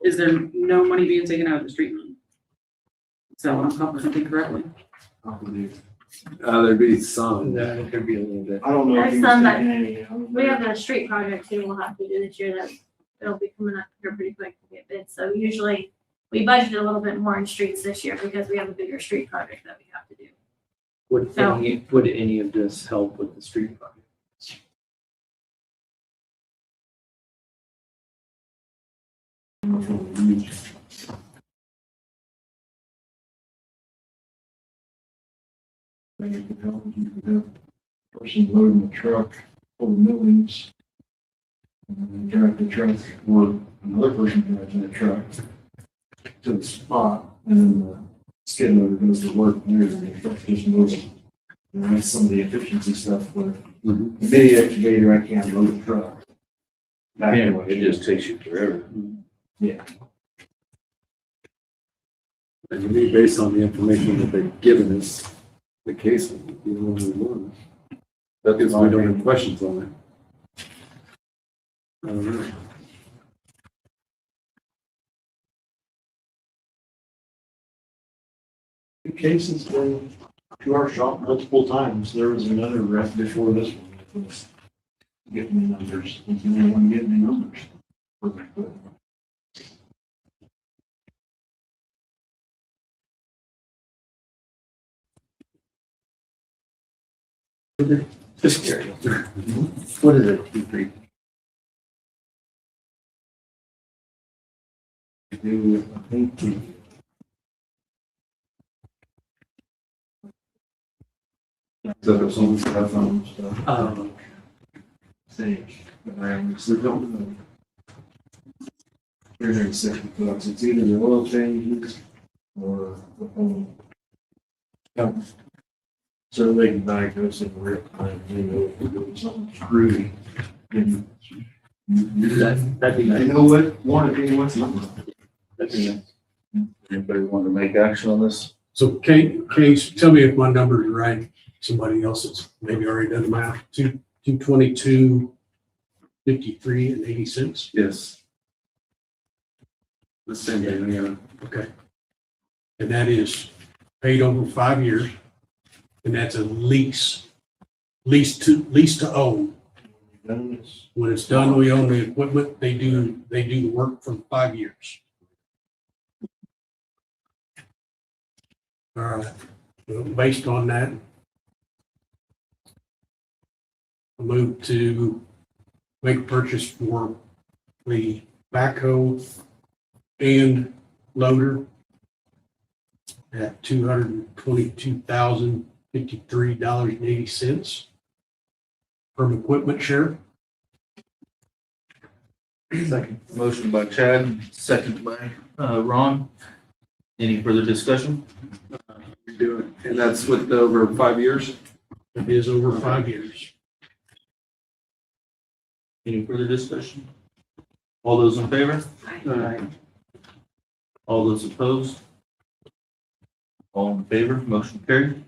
Speaker 6: is there no money being taken out of the street fund? So I'm comprehending correctly.
Speaker 3: I believe.
Speaker 2: There'd be some.
Speaker 7: That could be a little bit.
Speaker 3: I don't know if
Speaker 4: There's
Speaker 3: he was
Speaker 4: some that-
Speaker 3: taking any.
Speaker 4: we have a street project too, we'll have to do this year, that it'll be coming up here pretty quick to get bids, so usually we budgeted a little bit more in streets this year, because we have a bigger street project that we have to do.
Speaker 7: Would any of this help with the street project?
Speaker 3: Person loading the truck full of millings. And then drive the truck, or another person drives in the truck to the spot, and then the skid loader goes to work there, and the truck just moves. And that's some of the efficiency stuff where the mini excavator, I can't load a truck. Back
Speaker 1: Yeah,
Speaker 3: away.
Speaker 1: it just takes you forever.
Speaker 3: Yeah.
Speaker 2: And it'd be based on the information that they've given us, the case would be the one we want. That is, we don't have questions on it. I don't know.
Speaker 3: The case has been to our shop multiple times. There was another rep before this one that was getting the numbers. He's the only one getting the numbers.
Speaker 7: Just curious. What is it, T3?
Speaker 3: Do, I think,
Speaker 2: So there's some
Speaker 3: stuff on stuff. Think, but I honestly don't know. $360. It's either the oil changes or the phone.
Speaker 7: Yep.
Speaker 3: So they can diagnose it in real time, you know, if we're doing something screwy. That'd
Speaker 7: That'd be
Speaker 3: You
Speaker 7: nice.
Speaker 3: know what, one opinion, what's number?
Speaker 1: Anybody want to make action on this?
Speaker 5: So Case, tell me if my number is right. Somebody else that's maybe already done the math. 222.53 and 80 cents.
Speaker 2: Yes. The same thing, yeah.
Speaker 5: Okay. And that is paid over 5 years. And that's a lease to own.
Speaker 3: Done this.
Speaker 5: When it's done, we own the equipment. They do the work for 5 years. All right. Well, based on that, I move to make a purchase for the backhoe and loader at $222,053.80 from equipment share.
Speaker 1: Second. Motion by Chad, second by Ron. Any further discussion?
Speaker 2: We do it. And that's with over 5 years?
Speaker 5: It is over 5 years.
Speaker 1: Any further discussion? All those in favor? All those opposed? All in favor, motion carried.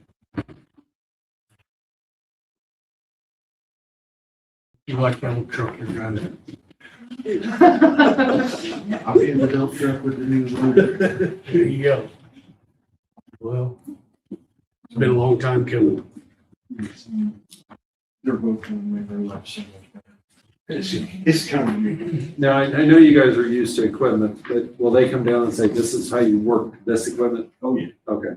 Speaker 5: You like that old truck you're driving?
Speaker 3: I'll be in the dump truck with the new loader.
Speaker 5: There you go. Well, it's been a long time coming.
Speaker 3: They're both going to make our life so much better. It's kind of weird.
Speaker 2: Now, I know you guys are used to equipment, but will they come down and say, this is how you work this equipment?
Speaker 3: Oh, yeah.
Speaker 2: Okay.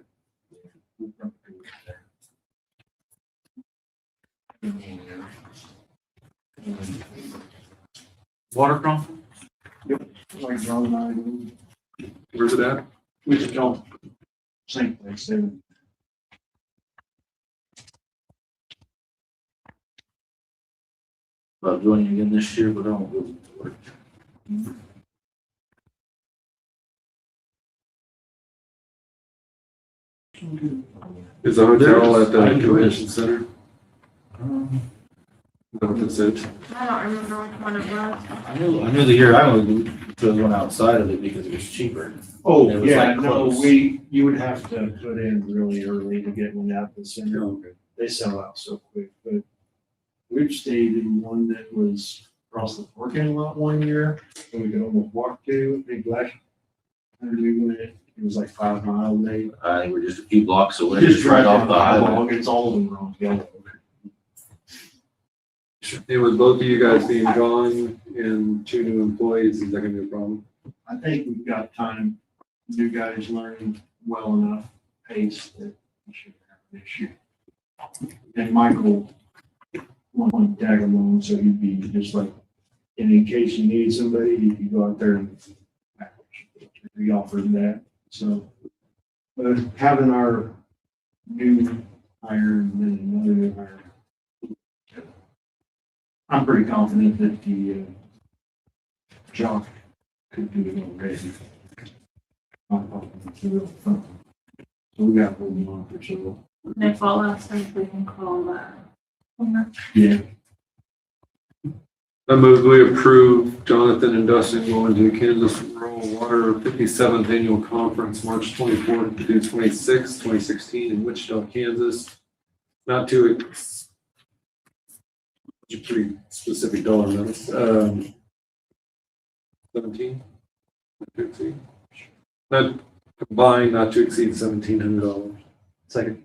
Speaker 1: Waterfront?
Speaker 3: Like John and I do.
Speaker 2: Where's it at?
Speaker 3: We just don't. Same place, same.
Speaker 1: About joining again this year, but I don't go to work.
Speaker 2: Is the hotel at the
Speaker 1: I do it.
Speaker 2: convention center? Is that what it said?
Speaker 4: I don't remember which one it was.
Speaker 1: I knew the year I chose one outside of it because it was cheaper.
Speaker 3: Oh,
Speaker 1: It was
Speaker 3: yeah,
Speaker 1: like
Speaker 3: no,
Speaker 1: close.
Speaker 3: you would have to put in really early to get one out the center. They sell out so quick, but we've stayed in one that was across the parking lot one year, and we could almost walk to, big black. And we went, it was like 5 miles away.
Speaker 1: I think we're just a few blocks away.
Speaker 3: Just
Speaker 1: right
Speaker 3: drive
Speaker 1: off the highway.
Speaker 3: along, it's all in the wrong yellow.
Speaker 2: And with both of you guys being gone and 2 new employees, is that gonna be a problem?
Speaker 3: I think we've got time, new guys learning well enough pace that we should have an issue. And Michael wanted to tag along, so he'd be just like, and in case you need somebody, you can go out there and we offered that, so. But having our new hire and then another new hire, I'm pretty confident that the Jock could do it already. I'm confident it's real fun. So we got to hold them on for sure.
Speaker 4: They fall out, so we can call that.
Speaker 3: Yeah.
Speaker 2: I move we approve Jonathan and Dustin going to Kansas Rural Water 57th Annual Conference, March 24th to 26th, 2016 in Wichita, Kansas. Not to a pretty specific dollar amounts. 17? Not to exceed. Not combined, not to exceed $1,700.
Speaker 1: Second.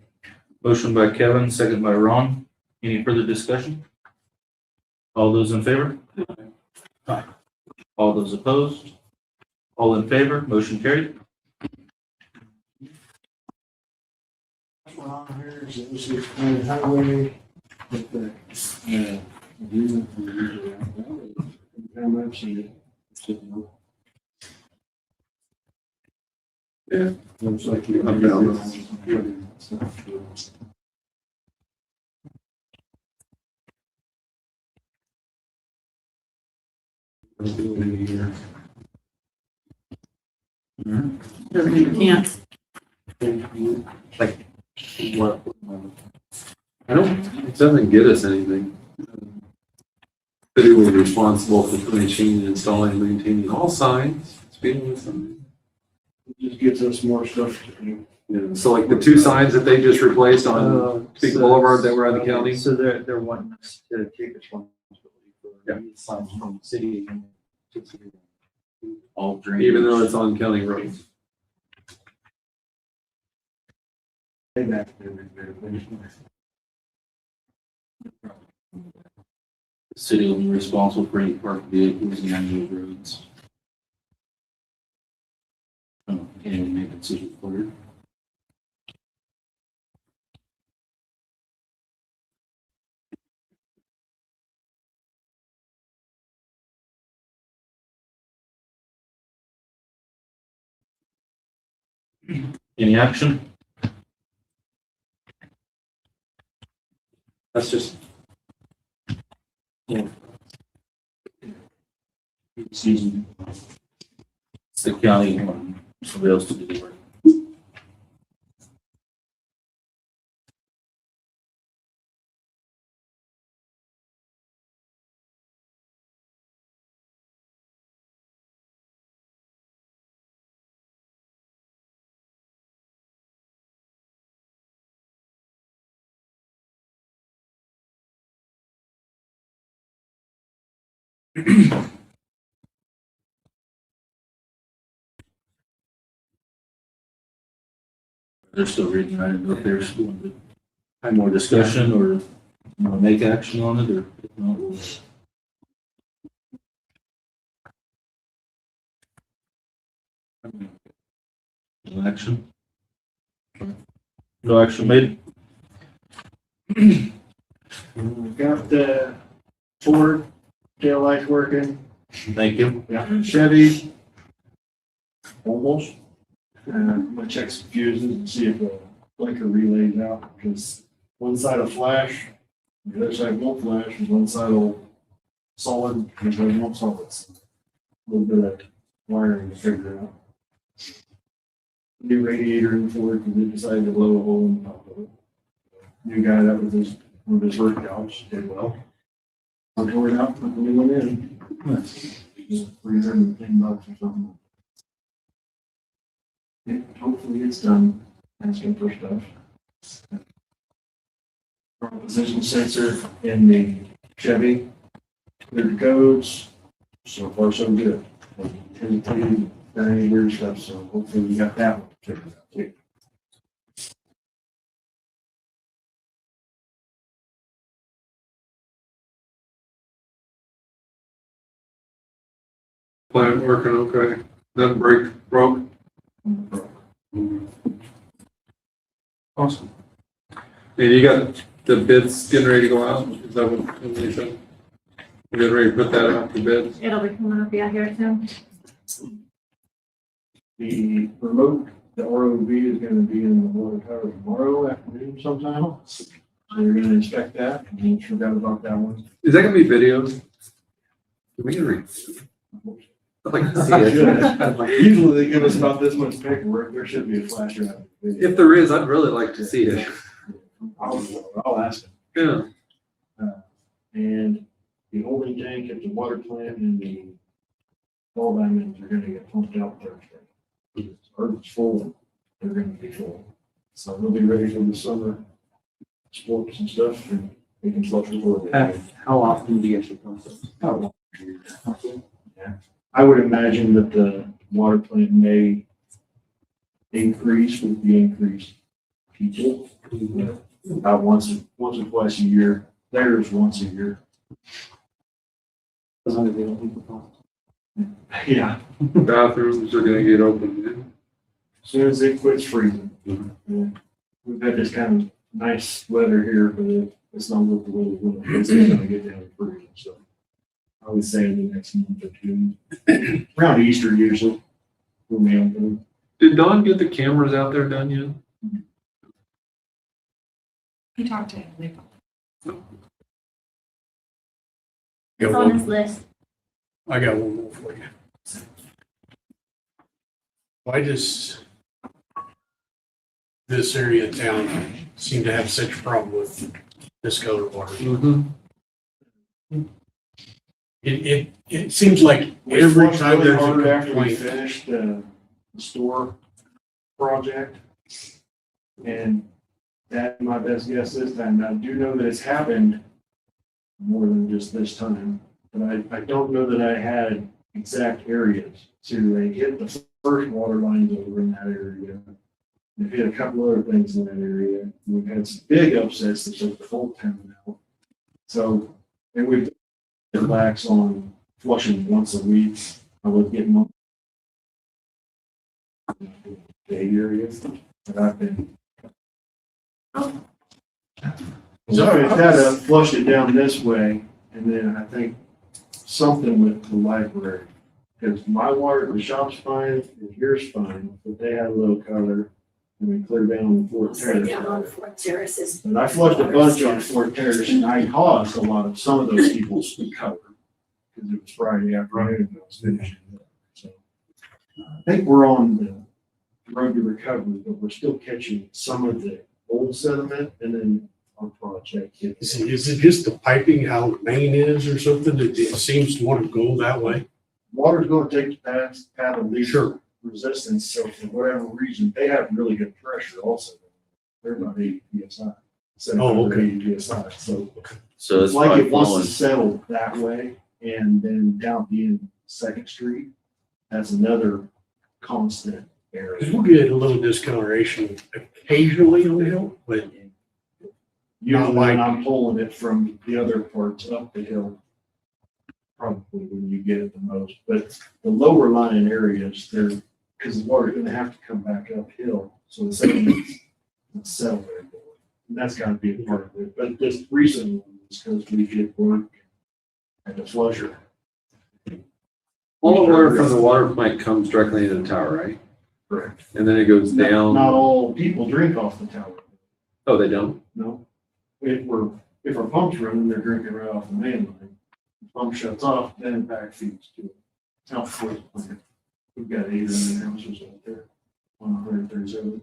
Speaker 1: Motion by Kevin, second by Ron. Any further discussion? All those in favor?
Speaker 5: Aye.
Speaker 1: All those opposed? All in favor, motion carried.
Speaker 3: Highway, with the, agreement for the, how much you.
Speaker 2: Yeah.
Speaker 3: Looks like
Speaker 2: I'm down.
Speaker 6: Doesn't mean you can't.
Speaker 1: What?
Speaker 2: It doesn't get us anything. City will be responsible for finishing, installing, and maintaining all signs, speed limit signs.
Speaker 3: It just gives us more stuff to do.
Speaker 2: Yeah, so like the two signs that they just replaced on Big Boulevard that were on the county?
Speaker 7: So they're wanting us to take responsibility for
Speaker 2: Yeah.
Speaker 7: the signs from the city. and to the city.
Speaker 1: All drainage.
Speaker 2: Even though it's on county roads.
Speaker 3: Pay back to everybody.
Speaker 1: The city will be responsible for any parked vehicles and any roads. Annual maintenance is required. Any action?
Speaker 2: That's just,
Speaker 3: Season.
Speaker 1: It's the county, wanting somebody else to do the work. They're still reading, I didn't know if there's going to have more discussion or make action on it, or if not, we'll. No action? No action made?
Speaker 3: We've got the Ford tail lights working.
Speaker 1: Thank you.
Speaker 3: Yeah, Chevy. Almost. I'm gonna check some fuses and see if the blinker relay's out, because one side will flash, the other side won't flash, and one side will solid, and the other won't solid. A little bit of wiring to figure out. New radiator in Ford, because they decided to blow a hole in the top of it. New guy that was his, one of his work jobs, did well. I tore it out, put the new one in. $310 or something. Yeah, hopefully it's done. Asking for stuff. Position sensor in the Chevy. Cleared codes. So far, so good. Didn't got any weird stuff, so hopefully we got that one figured out too.
Speaker 2: plant working okay. Nothing broke. Awesome. And you got the bids getting ready to go out? Is that what Emily said? We're getting ready to put that out to bid?
Speaker 4: It'll be coming up, yeah, here soon.
Speaker 3: The remote, the ROV is gonna be in the water tower tomorrow afternoon sometime. So you're gonna inspect that, and forgot about that one.
Speaker 2: Is that gonna be videoed? Can we get read? I'd like to see it.
Speaker 3: Usually they give us about this much paperwork, there should be a flash drive.
Speaker 2: If there is, I'd really like to see it.
Speaker 3: I'll ask them.
Speaker 2: Yeah.
Speaker 3: And the holding tank at the water plant and the ball diamonds are gonna get pumped out Thursday. It's full, they're gonna be full. So they'll be ready for the summer sports and stuff, and we can flush the water.
Speaker 7: How often do you actually pump it?
Speaker 3: Oh, yeah. I would imagine that the water plant may increase with the increased people. About once or twice a year. Theirs once a year.
Speaker 7: As long as they don't leave the pump.
Speaker 3: Yeah.
Speaker 2: Bathrooms are gonna get open.
Speaker 3: As soon as it quits freezing. Yeah. We've had this kind of nice weather here, but it's not what the weather's going to, it's gonna get down to freezing, so. I would say in the next month or two, around Easter usually. We'll be open.
Speaker 2: Did Don get the cameras out there done yet?
Speaker 6: He talked to him.
Speaker 4: It's on his list.
Speaker 5: I got one more for you. Why does this area of town seem to have such a problem with discolored water?
Speaker 2: Mm-hmm.
Speaker 5: It seems like
Speaker 3: We
Speaker 5: every
Speaker 3: flushed
Speaker 5: time
Speaker 3: really
Speaker 5: there's
Speaker 3: hard
Speaker 5: a
Speaker 3: after we
Speaker 5: complaint.
Speaker 3: finished, store project. And that's my best guess this time. I do know that it's happened more than just this time, but I don't know that I had exact areas. So they hit the first water lines over in that area. They've hit a couple other things in that area. We've had some big upsets that took the whole town out. So, and we've relax on flushing once a week. I was getting on the areas that I've been. So I had to flush it down this way, and then I think something with the library. Because my water at the shop's fine, and here's fine, but they had a little color, and we cleared down on Fort
Speaker 8: Say down on
Speaker 3: Terrace.
Speaker 8: Fort Terrace.
Speaker 3: But I flushed a bunch on Fort Terrace, and I caused a lot of some of those people's to cover. Because it was Friday afternoon, and I was finishing it. So I think we're on the road to recovery, but we're still catching some of the old sediment, and then our project.
Speaker 5: Is it just the piping, how the main is or something that it seems to want to go that way?
Speaker 3: Water's gonna take the path of least
Speaker 5: Sure.
Speaker 3: resistance, so for whatever reason, they have really good pressure also. They're about 80 PSI.
Speaker 5: Oh, okay.
Speaker 3: 80 PSI, so
Speaker 1: So
Speaker 3: it's
Speaker 1: it's
Speaker 3: like
Speaker 1: probably
Speaker 3: it wants
Speaker 1: flowing.
Speaker 3: to settle that way, and then down the end, Second Street, that's another constant
Speaker 5: Because
Speaker 3: area.
Speaker 5: we'll get a little discoloration occasionally on the hill, but
Speaker 3: Usually
Speaker 5: like-
Speaker 3: when I'm pulling it from the other parts up the hill, probably when you get it the most, but the lower lying areas, they're, because the water's gonna have to come back uphill, so the sediments will settle there. And that's gotta be a part of it, but this recent one is because we did work at the flusher.
Speaker 2: All the water from the water plant comes directly into the tower, right?
Speaker 3: Correct.
Speaker 2: And then it goes down.
Speaker 3: Not all people drink off the tower,
Speaker 2: Oh, they don't?
Speaker 3: no. If our pump's running, they're drinking right off the main line. The pump shuts off, then it back feeds to it. It's out for the plant. We've got 800 ounces out there on 137.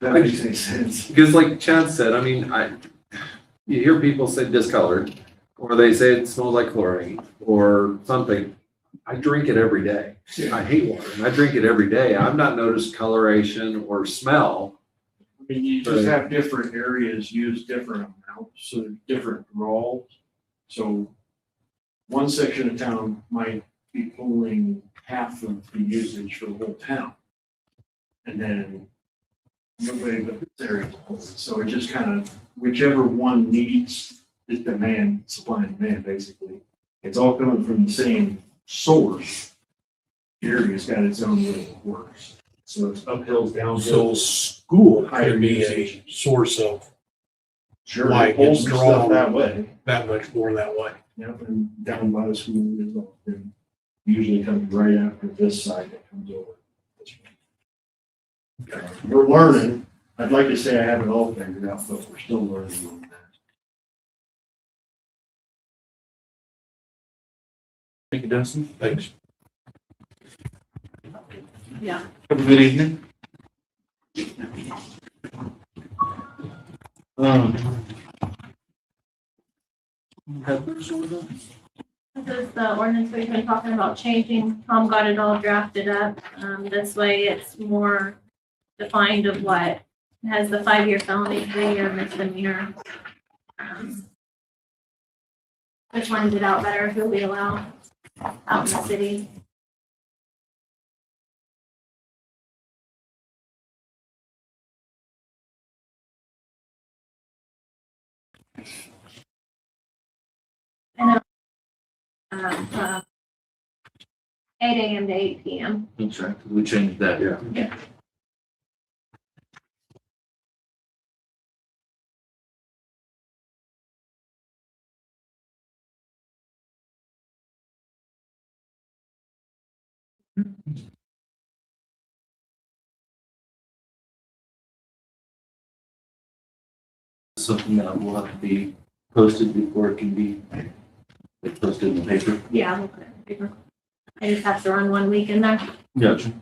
Speaker 3: That makes any sense.
Speaker 2: Because like Chad said, I mean, you hear people say discolored, or they say it smells like chlorine, or something. I drink it every day. I hate water, and I drink it every day. I've not noticed coloration or smell.
Speaker 3: I mean, you just have different areas use different amounts, so there's different draws. So one section of town might be pulling half of the usage for the whole town. And then nobody but this area is pulling. So it just kind of, whichever one needs is demand, supply and demand, basically. It's all coming from the same source. The area's got its own little works. So it's uphills,
Speaker 5: so
Speaker 3: downhills.
Speaker 5: school can be a source of
Speaker 3: Sure,
Speaker 5: Like,
Speaker 3: it pulls
Speaker 5: it's
Speaker 3: some stuff
Speaker 5: drawn.
Speaker 3: that way.
Speaker 5: that much more that way.
Speaker 3: Yep, and down by the school is often, usually comes right after this side that comes over. We're learning. I'd like to say I have it all figured out, but we're still learning on that.
Speaker 1: Thank you, Dustin.
Speaker 5: Thanks.
Speaker 4: Yeah.
Speaker 1: Have a good evening.
Speaker 4: This is the ordinance we've been talking about changing. Tom got it all drafted up. This way it's more defined of what has the 5-year felony, 3-year misdemeanor. Which lines it out better, who we allow out in the city. And 8 AM to 8 PM.
Speaker 1: That's right, 'cause we changed that.
Speaker 2: Yeah.
Speaker 1: Something that will have to be posted before it can be posted in the paper.
Speaker 4: Yeah, we'll put it in the paper. I just have to run 1 week in there.
Speaker 1: Gotcha.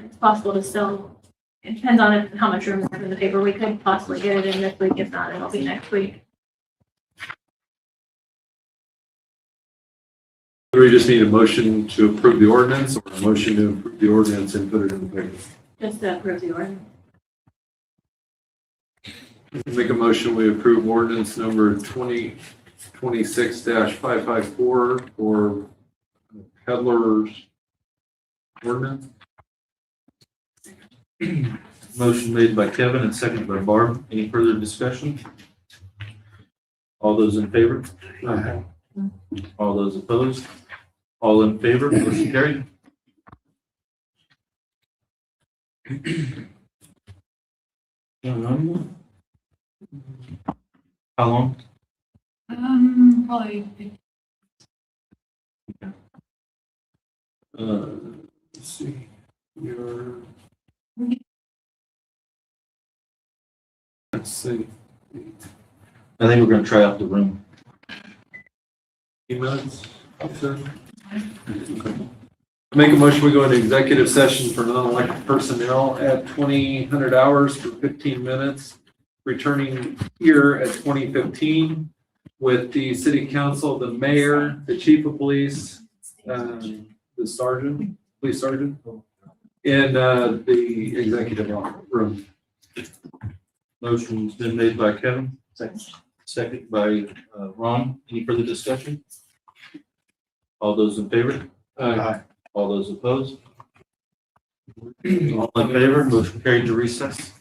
Speaker 4: It's possible to still, it depends on how much room we have in the paper. We could possibly get it in this week. If not, it'll be next week.
Speaker 2: Do we just need a motion to approve the ordinance or a motion to approve the ordinance and put it in the paper?
Speaker 4: Just to approve the ordinance.
Speaker 2: Make a motion, we approve ordinance number 2026-554 for peddlers ordinance.
Speaker 1: Motion made by Kevin and seconded by Barb. Any further discussion? All those in favor? All those opposed? All in favor? Motion carried. How long?
Speaker 6: Probably.
Speaker 2: Let's see, your. Let's see,
Speaker 1: I think we're gonna try out the room.
Speaker 2: 8 minutes. Make a motion, we go into executive session for non-elected personnel at 2000 hours for 15 minutes, returning here at 2015 with the city council, the mayor, the chief of police, the sergeant, police sergeant, in the executive room.
Speaker 1: Motion's been made by Kevin. Second by Ron. Any further discussion? All those in favor? All those opposed? All in favor? Motion carried to recess.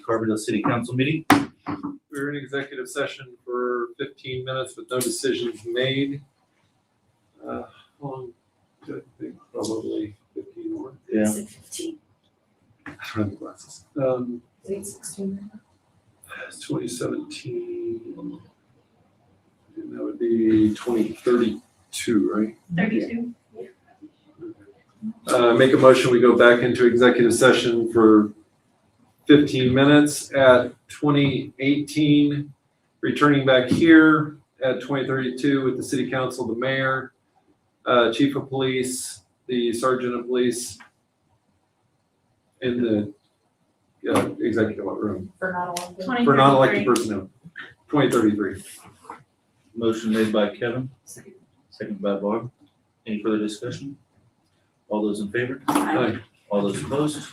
Speaker 1: Carbondale City Council meeting.
Speaker 2: We're in executive session for 15 minutes with no decisions made. How long? I think probably 15 more.
Speaker 1: Yeah.
Speaker 2: I don't have the glasses. It's 2017. And that would be 2032, right?
Speaker 4: 32.
Speaker 2: Make a motion, we go back into executive session for 15 minutes at 2018, returning back here at 2032 with the city council, the mayor, chief of police, the sergeant of police in the executive room
Speaker 8: For not all.
Speaker 2: for non-elected personnel, 2033.
Speaker 1: Motion made by Kevin, second by Barb. Any further discussion? All those in favor?
Speaker 2: Aye.
Speaker 1: All those opposed?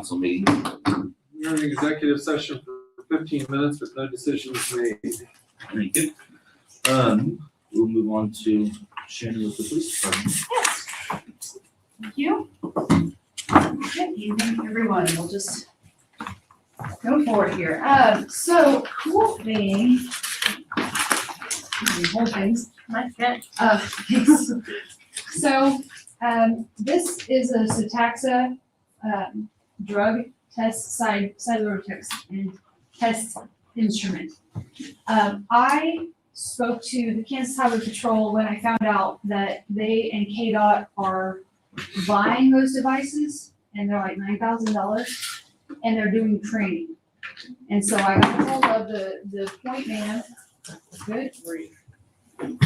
Speaker 1: council meeting.
Speaker 2: We're in executive session for 15 minutes with no decisions made.
Speaker 1: Thank you. We'll move on to Shannon with the police department.
Speaker 8: Thank you. Good evening, everyone. We'll just go forward here. So cool thing. Whole things.
Speaker 4: Nice catch.
Speaker 8: Thanks. So, this is a Cetaxa, drug test side of the road test instrument. I spoke to the Kansas Highway Patrol when I found out that they and KDOT are buying those devices, and they're like $9,000, and they're doing training. And so I got hold of the point man, good grief.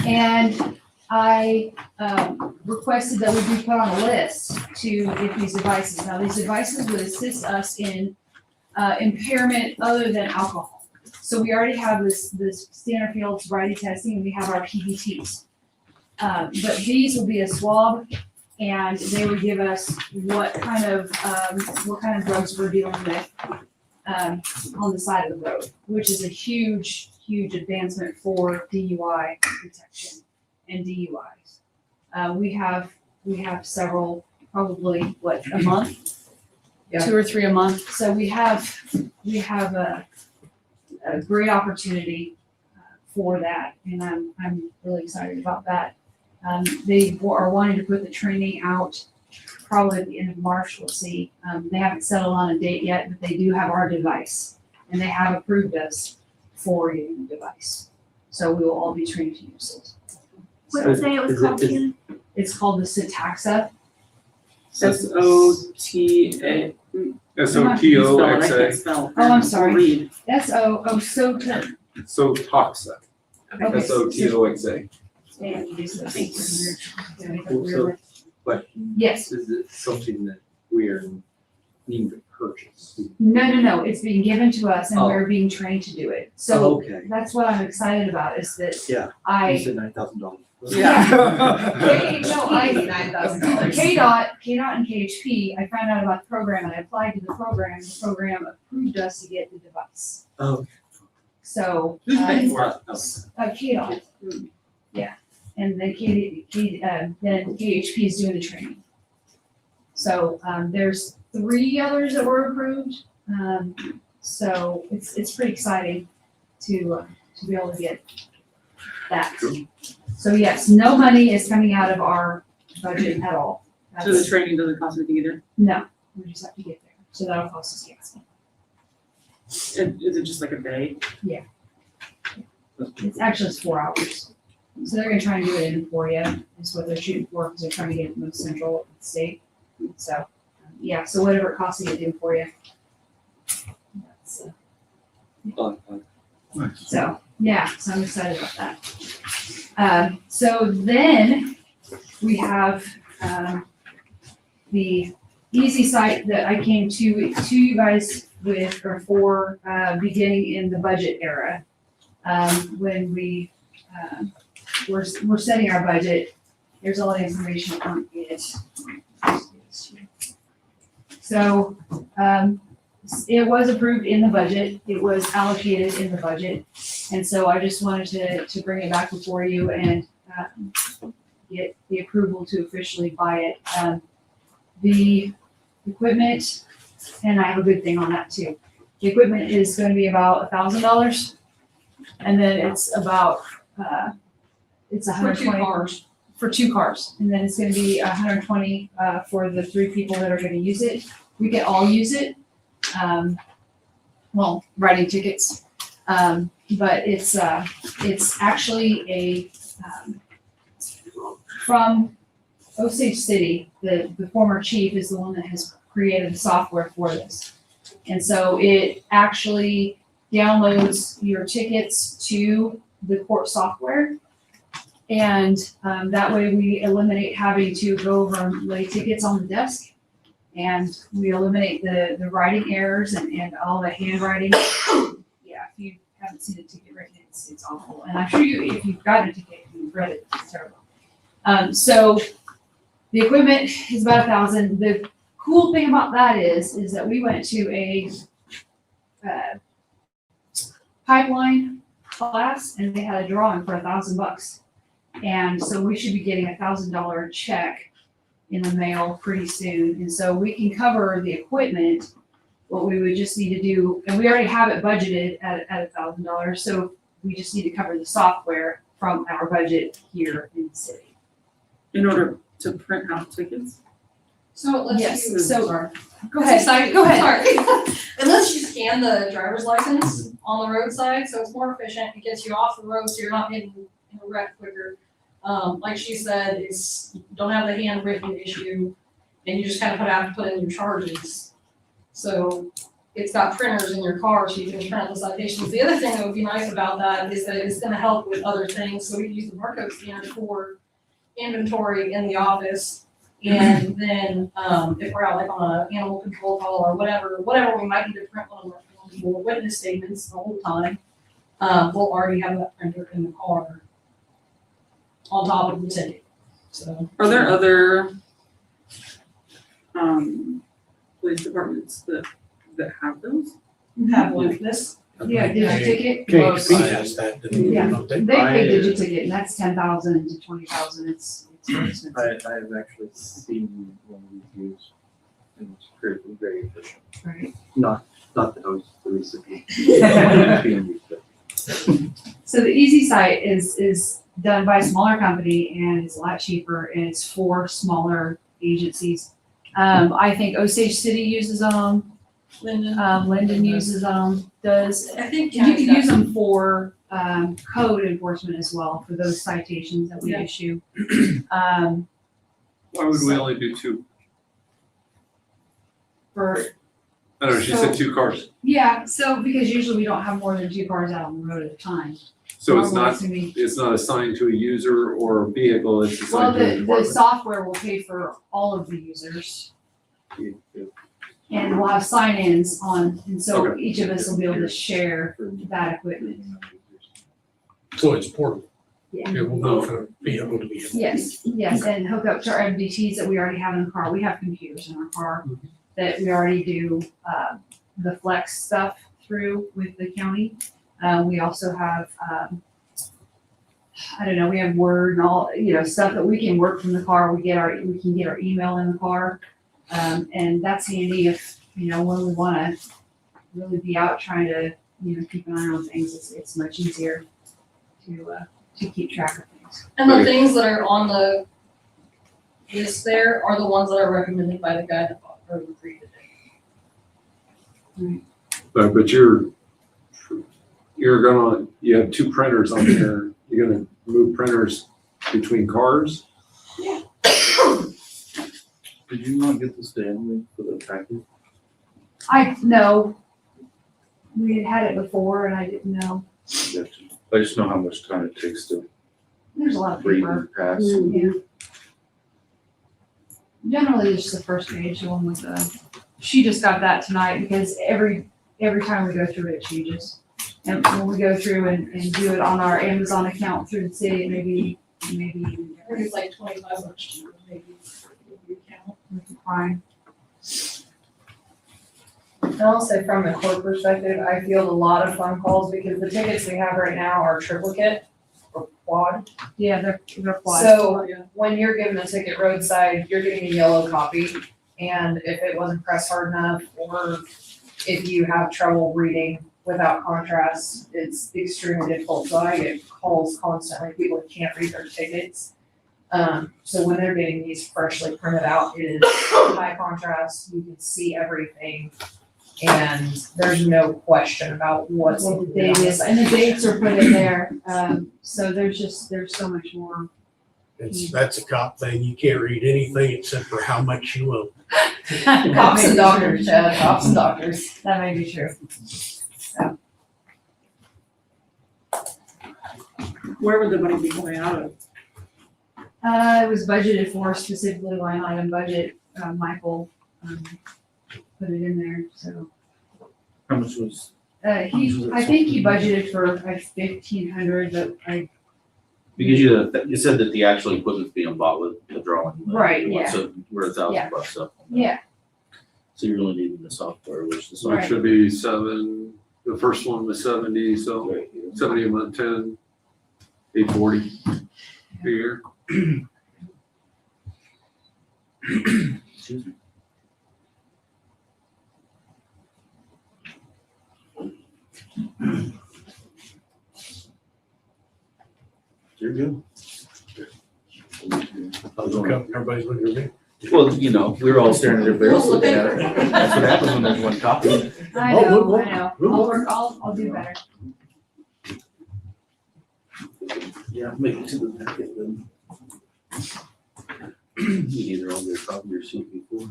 Speaker 8: And I requested that we be put on a list to get these devices. Now, these devices would assist us in impairment other than alcohol. So we already have this standard field sobriety testing, and we have our PBTs. But these will be a swab, and they would give us what kind of drugs we're dealing with on the side of the road, which is a huge advancement for DUI detection and DUIs. We have several, probably a month, 2 or 3 a month. So we have a great opportunity for that, and I'm really excited about that. They are wanting to put the training out probably at the end of March. We'll see. They haven't settled on a date yet, but they do have our device, and they have approved us for using the device. So we will all be trained to use it.
Speaker 4: What did you say it was called again?
Speaker 8: It's called the Cetaxa.
Speaker 6: SOTA.
Speaker 2: SOTOXA.
Speaker 8: Oh, I'm sorry. So
Speaker 2: Sotoxa.
Speaker 8: Okay.
Speaker 2: SOTOXA.
Speaker 8: Yes.
Speaker 7: Is it something that we are needing to purchase?
Speaker 8: No. It's being given to us, and
Speaker 7: Oh.
Speaker 8: we're being trained to do it. So
Speaker 7: Okay.
Speaker 8: that's what I'm excited about, is that
Speaker 7: Yeah. You
Speaker 8: I,
Speaker 7: said $9,000.
Speaker 8: KDOT and KHP, I found out about the program, and I applied to the program. The program approved us to get the device.
Speaker 7: Oh.
Speaker 8: So,
Speaker 2: Who's paying for it?
Speaker 8: KDOT. Yeah, and then then KHP is doing the training. So, there's 3 others that were approved. So it's pretty exciting to be able to get that. So yes, no money is coming out of our budget at all.
Speaker 6: So the
Speaker 8: That's-
Speaker 6: training doesn't cost anything either?
Speaker 8: No, we just have to get there. So that'll cost us gas.
Speaker 6: And is it just like a day?
Speaker 8: It's 4 hours. So they're gonna try and do it in Emporia, is what they're shooting for, because they're trying to get it most central of the state. So, yeah, so whatever it costs to get to Emporia. That's, So, yeah, so I'm excited about that. So then we have, the easy site that I came to you guys with, or for, beginning in the budget era. When we, we're setting our budget, there's all the information on it. So, it was approved in the budget, it was allocated in the budget, and so I just wanted to bring it back before you and get the approval to officially buy it. The equipment, and I have a good thing on that too. The equipment is gonna be about $1,000, and then it's about, it's $120 for 2 cars, and then it's gonna be $120 for the 3 people that are gonna use it. We can all use it. Writing tickets, but it's actually from Osage City, the former chief is the one that has created the software for this. And so it actually downloads your tickets to the court software. And that way we eliminate having to go over and lay tickets on the desk. And we eliminate the writing errors and all the handwriting. Yeah, if you haven't seen a ticket written, it's awful. And I'm sure if you've got a ticket, you've read it, it's terrible. So the equipment is about $1,000. cool thing about that is that we went to a pipeline class and they had a drawing for $1,000. And so we should be getting $1,000 check in the mail pretty soon. And so we can cover the equipment. What we would just need to do, and we already have it budgeted at $1,000, so we just need to cover the software from our budget here in the city.
Speaker 6: In order to print out tickets?
Speaker 9: So let's.
Speaker 8: Yes, so,
Speaker 6: Sorry.
Speaker 8: go ahead, go ahead.
Speaker 9: Sorry. Unless you scan the driver's license on the roadside, so it's more efficient, it gets you off the road, so you're not getting in a wreck quicker. Like she said, it's, you don't have the handwritten issue, and you just kind of have to put in your charges. So it's got printers in your car, so you can print out the citations. The other thing that would be nice about that is that it's gonna help with other things, so we can use the barcode scanner for inventory in the office. And then, if we're out like on an animal control call or whatever we might need to print one of our witness statements the whole time, we'll already have that printer in the car on top of the ticket, so.
Speaker 6: Are there other, police departments that have those?
Speaker 9: Have witness.
Speaker 8: Yeah, digiticket.
Speaker 5: KHP has that,
Speaker 8: Yeah.
Speaker 5: don't they?
Speaker 8: They pay digiticket, and that's 10,000 to 20,000, it's very expensive.
Speaker 7: I have actually seen one of these used, and it's very efficient.
Speaker 8: Right.
Speaker 7: Not that I was the recipient. Being used, but
Speaker 8: So the easy site is done by a smaller company and it's a lot cheaper and it's for smaller agencies. I think Osage City uses them, Linden uses them,
Speaker 9: I think
Speaker 8: you can use them for, code enforcement as well, for those citations that we
Speaker 9: Yeah.
Speaker 8: issue.
Speaker 2: Why would we only do two?
Speaker 8: For,
Speaker 2: I don't know, she said two cars.
Speaker 8: yeah, so because usually we don't have more than 2 cars out on the road at a time.
Speaker 2: So it's
Speaker 8: Normally
Speaker 2: not,
Speaker 8: gonna be-
Speaker 2: it's not assigned to a user or a vehicle, it's
Speaker 8: Well,
Speaker 2: assigned to a
Speaker 8: the
Speaker 2: department.
Speaker 8: software will pay for all of the users.
Speaker 7: you- you-
Speaker 8: And we'll have sign-ins on, and so
Speaker 2: Okay.
Speaker 8: each of us will be able to share that equipment.
Speaker 5: So it's portable.
Speaker 8: Yeah.
Speaker 5: It will go from vehicle to vehicle.
Speaker 8: Yes, yes, and hook up to our MDTs that we already have in the car. We have computers in our car that we already do, the flex stuff through with the county. We also have, I don't know, we have Word and all, stuff that we can work from the car. We can get our email in the car. And that's handy if, when we wanna really be out trying to, keep an eye on things, it's much easier to keep track of things.
Speaker 9: And the things that are on the list there are the ones that are recommended by the guy that bought or agreed today.
Speaker 2: But you have two printers on there, you're gonna move printers between cars?
Speaker 1: Did you not get this to Emily for the package?
Speaker 8: No, we had it before and I didn't know.
Speaker 1: I just know how much time it takes to
Speaker 8: There's a lot of
Speaker 1: read
Speaker 8: paper.
Speaker 1: and pass.
Speaker 8: Yeah. Generally, it's just the first page, the one with she just got that tonight because every time we go through it, it changes. And when we go through and do it on our Amazon account through the city, maybe even
Speaker 9: I think it's like $25 cheaper, maybe. if you count.
Speaker 8: with the prime.
Speaker 10: And I'll say from the court perspective, I field a lot of phone calls because the tickets we have right now are triplicate or quad.
Speaker 8: Yeah, they're quad.
Speaker 10: So when you're given a ticket roadside, you're getting a yellow copy. And if it wasn't pressed hard enough, or if you have trouble reading without contrast, it's extremely difficult. So I get calls constantly, people who can't read their tickets. So when they're getting these freshly printed out, it is high contrast, you can see everything. And there's no question about what's
Speaker 8: What the
Speaker 10: included
Speaker 8: date
Speaker 10: on the
Speaker 8: is, and the dates are put in there, so there's so much more.
Speaker 5: That's a cop thing. You can't read anything except for how much you owe.
Speaker 10: Cops and doctors, Chad, cops and doctors.
Speaker 8: That may be true.
Speaker 6: Where would the money be going out of?
Speaker 8: It was budgeted for specifically line item budget, Michael, put it in there, so.
Speaker 1: How much was,
Speaker 8: I think he budgeted for like 1,500, but
Speaker 1: because you said that the actual equipment's being bought with the drawing.
Speaker 8: Right, yeah.
Speaker 1: So we're $1,000 up.
Speaker 8: yeah,
Speaker 1: So you're only needing the software, which the
Speaker 2: So it
Speaker 1: software.
Speaker 2: should be 7, the first one was 70, so
Speaker 1: Right here.
Speaker 2: 70 a month, 10, 840 a year.
Speaker 1: Excuse me. You're good.
Speaker 5: Everybody's looking at me.
Speaker 1: Well, you know, we were all staring at their barrels looking at it. That's what happens when there's one copy.
Speaker 8: I
Speaker 5: Oh,
Speaker 8: know,
Speaker 5: look,
Speaker 8: I know.
Speaker 5: look.
Speaker 8: I'll work, I'll do better.
Speaker 1: Yeah, make it to the packet then. You either all get a copy or see it before.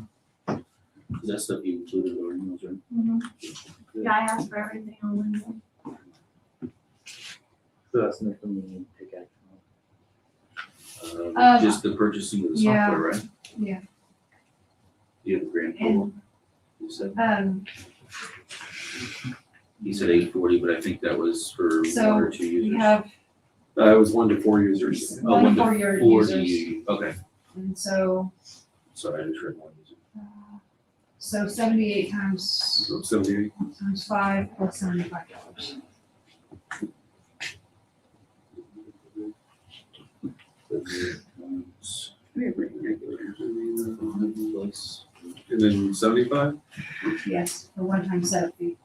Speaker 1: That stuff you included or emails, right?
Speaker 4: Mhm. Yeah, I asked for everything on Wednesday.
Speaker 7: So that's nothing we need to take action
Speaker 1: Just the purchasing of the
Speaker 8: yeah.
Speaker 1: software, right?
Speaker 8: Yeah.
Speaker 1: You have a grand total,
Speaker 8: And,
Speaker 1: you said? He said 840, but I think that was for
Speaker 8: So,
Speaker 1: one or two
Speaker 8: we
Speaker 1: users.
Speaker 8: have
Speaker 2: It was 1 to 4 users.
Speaker 1: Oh,
Speaker 8: 1 to 4 year
Speaker 1: 40
Speaker 8: users,
Speaker 1: Okay,
Speaker 8: and so,
Speaker 1: sorry, I just read one user.
Speaker 8: so 78 times,
Speaker 2: So 78.
Speaker 8: times 5 plus $75.
Speaker 2: And then 75?
Speaker 8: Yes, for one time setup fee.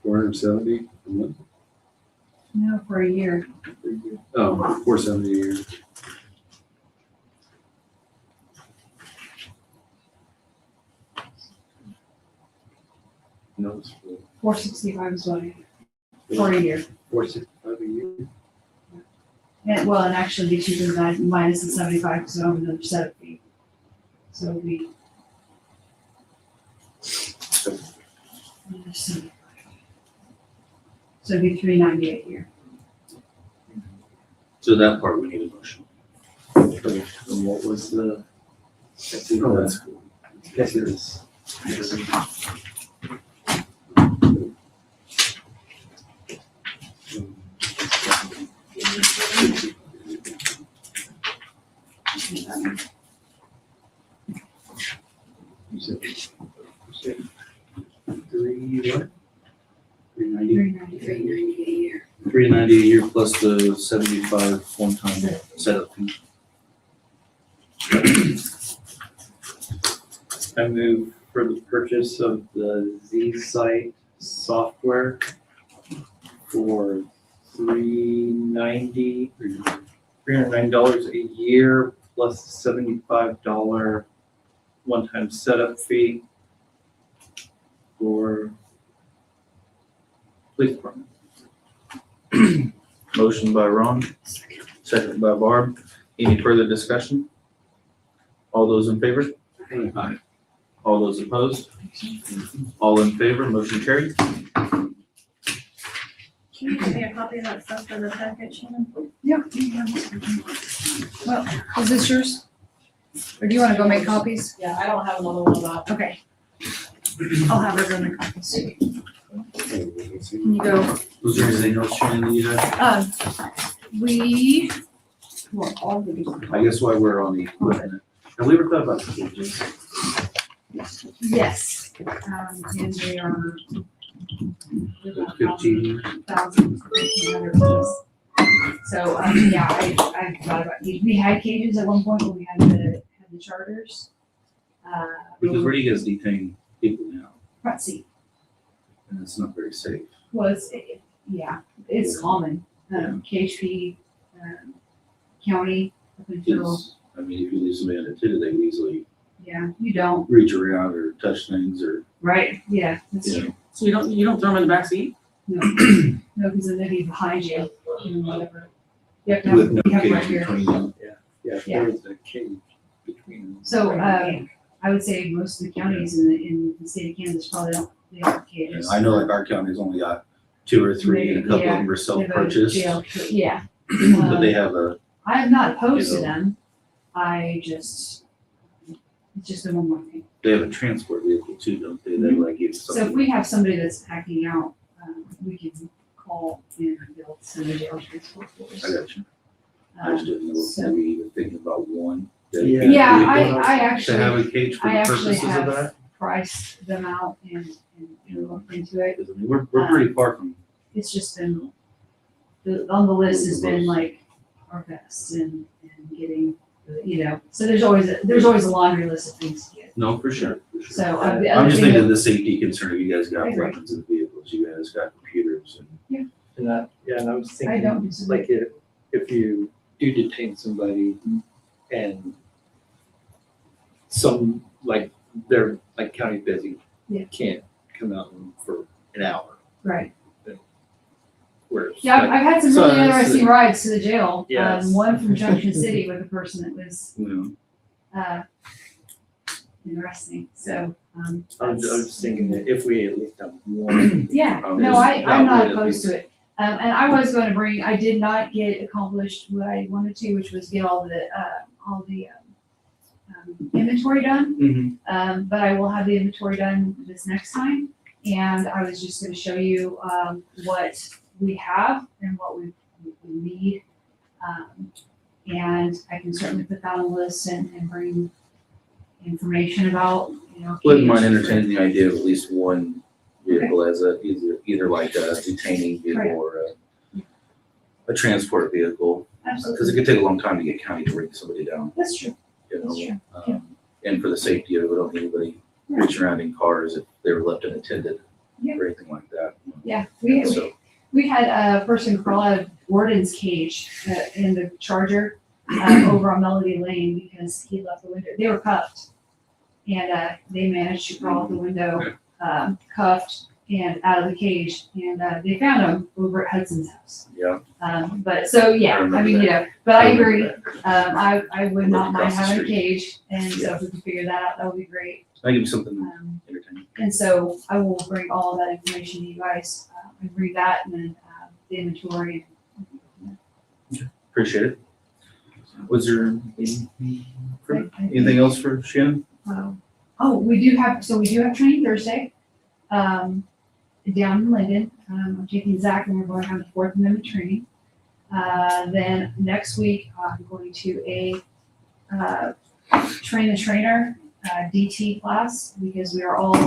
Speaker 2: $470 a month?
Speaker 8: No, for a year.
Speaker 2: Oh, $470 a year.
Speaker 7: No, it's for
Speaker 8: $465 is what I, for a year.
Speaker 2: $465 a year?
Speaker 8: And, well, and actually be cheaper than that, minus the 75, because I don't have another setup fee. So it'd be. So it'd be $398 a year.
Speaker 1: So that part we need a motion.
Speaker 7: And what was the?
Speaker 1: Oh, that's cool.
Speaker 7: Guess it is. You said 3 what?
Speaker 1: 390.
Speaker 8: $398 a year.
Speaker 1: 390 a year plus the 75 one-time setup fee.
Speaker 7: I move for the purchase of the Z site software for $309 a year plus $75 one-time setup fee for police department.
Speaker 1: Motion by Ron, second by Barb. Any further discussion? All those in favor? Aye. All those opposed? All in favor, motion carried.
Speaker 4: Can you give me a copy of that stuff for the packet, Shannon?
Speaker 8: Yeah. Well, is this yours? Or do you wanna go make copies?
Speaker 9: Yeah, I don't have another one of that.
Speaker 8: Okay. I'll have her go make copies. Can you go?
Speaker 1: Was there anything else, Shannon, that you had?
Speaker 8: We, well, all the.
Speaker 1: I guess while we're on the equipment, have we ever thought about the cages?
Speaker 8: Yes, and they are.
Speaker 1: 15.
Speaker 8: 1,500 piece. So, yeah, I thought about, we had cages at one point when we had the charters.
Speaker 1: Because where do you guys detain people now?
Speaker 8: Front seat
Speaker 1: And it's not very safe.
Speaker 8: was, yeah, it's common, KHP, county, up until,
Speaker 1: It's, I mean, if you leave somebody on a titty, they can easily
Speaker 8: yeah, you don't,
Speaker 1: reach around or touch things or,
Speaker 8: right, yeah, that's
Speaker 1: Yeah.
Speaker 8: true.
Speaker 6: So you don't throw them in the back seat?
Speaker 8: No, because then they'd be behind you, and whatever. You have to
Speaker 1: with no
Speaker 8: have, you have
Speaker 1: cage
Speaker 8: right here.
Speaker 1: between them.
Speaker 7: Yeah,
Speaker 8: Yeah.
Speaker 7: there's a cage between them.
Speaker 8: So, I would say most of the counties in the state of Kansas probably don't, they don't have cages.
Speaker 1: I know like our county's only got 2 or 3 and a couple of them are
Speaker 8: They have a
Speaker 1: self-purchased,
Speaker 8: jail, yeah.
Speaker 1: but they have a,
Speaker 8: I am not opposed to
Speaker 1: You know.
Speaker 8: them, I just, It's just been one more thing.
Speaker 1: They have a transport vehicle too, don't they? They like give
Speaker 8: So if
Speaker 1: something.
Speaker 8: we have somebody that's packing out, we can call and they'll send a jail transport for us.
Speaker 1: I got you. I just didn't know if
Speaker 8: So-
Speaker 1: maybe even thinking about one.
Speaker 3: Yeah.
Speaker 1: dedicated
Speaker 8: Yeah,
Speaker 1: vehicle
Speaker 8: I
Speaker 1: To have
Speaker 8: actually
Speaker 1: a cage for
Speaker 8: I
Speaker 1: the
Speaker 8: actually
Speaker 1: purposes of
Speaker 8: have-
Speaker 1: that.
Speaker 8: priced them out and looked into it.
Speaker 1: 'Cause I mean, we're pretty far from,
Speaker 8: It's just been, on the list has been like our vests and getting, so there's always a laundry list of things to get.
Speaker 1: no, for sure, for sure.
Speaker 8: So, the
Speaker 1: I'm
Speaker 8: other
Speaker 1: just
Speaker 8: thing
Speaker 1: thinking
Speaker 8: that-
Speaker 1: of the safety concern. You guys
Speaker 8: I
Speaker 1: got
Speaker 8: agree.
Speaker 1: weapons in vehicles, you guys got computers and.
Speaker 7: And I was
Speaker 8: I don't
Speaker 7: thinking,
Speaker 8: disagree.
Speaker 7: like, if you do detain somebody and like, they're like county busy,
Speaker 8: Yeah.
Speaker 7: can't come out for an hour,
Speaker 8: Right.
Speaker 7: whereas.
Speaker 8: Yeah, I've had some really
Speaker 7: So it's-
Speaker 8: interesting rides to the jail.
Speaker 7: Yes.
Speaker 8: One from Junction City with a person that was,
Speaker 1: You know,
Speaker 8: interesting, so,
Speaker 7: I was just thinking that if we at least have one.
Speaker 8: yeah,
Speaker 1: Um,
Speaker 8: no,
Speaker 1: that
Speaker 8: I'm not
Speaker 1: would at
Speaker 8: opposed to it. And I was going to bring, I did not get accomplished what I wanted to, which was get all the inventory done. But I will have the inventory done this next time. And I was just gonna show you, what we have and what we need. And I can certainly put that on the list and bring information about,
Speaker 1: Wouldn't mind
Speaker 8: cage.
Speaker 1: entertaining the idea of at least one vehicle as either like a detaining vehicle
Speaker 8: Right.
Speaker 1: or a transport vehicle. Because
Speaker 8: Absolutely,
Speaker 1: it could take a long time to get county to bring somebody down,
Speaker 8: that's true,
Speaker 1: you
Speaker 8: That's
Speaker 1: know?
Speaker 8: true,
Speaker 1: And for the safety of it, I don't need anybody
Speaker 8: Right.
Speaker 1: reaching around in cars if they were left unattended
Speaker 8: Yeah.
Speaker 1: or anything like that.
Speaker 8: yeah. We had a person crawl out of Warden's cage in the Charger over on Melody Lane because he left the window. They were cuffed. And they managed to crawl out the window, cuffed and out of the cage. And they found him over at Hudson's house.
Speaker 1: Yeah.
Speaker 8: But so, yeah, I mean, but I agree. I would not mind
Speaker 1: Across the
Speaker 8: having a
Speaker 1: street.
Speaker 8: cage. And so if we can figure that out, that would be great.
Speaker 1: I give you something entertaining.
Speaker 8: And so I will bring all of that information to you guys. And bring that and then the inventory.
Speaker 1: Appreciate it. Was there anything else for Shannon?
Speaker 8: Oh, we do have training Thursday, down in Linden. I'm taking Zach and we're going on the Fourth Amendment training. Then next week, I'm going to a, train the trainer, DT class, because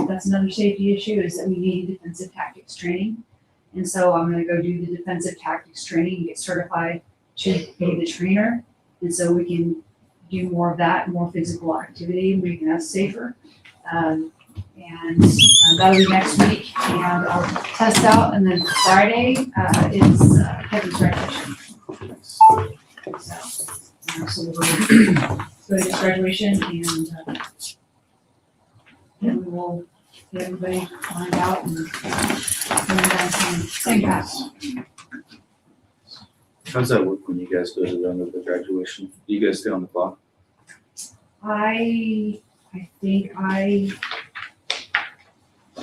Speaker 8: that's another safety issue, is that we need defensive tactics training. And so I'm gonna go do the defensive tactics training and get certified to be the trainer. And so we can do more of that, more physical activity, making us safer. And that'll be next week, and I'll test out, and then Friday, is Kevin's graduation. So we'll go to his graduation, and then we will get everybody lined out and same path.
Speaker 1: How's that work when you guys go to the graduation? Do you guys stay on the clock?
Speaker 8: I think I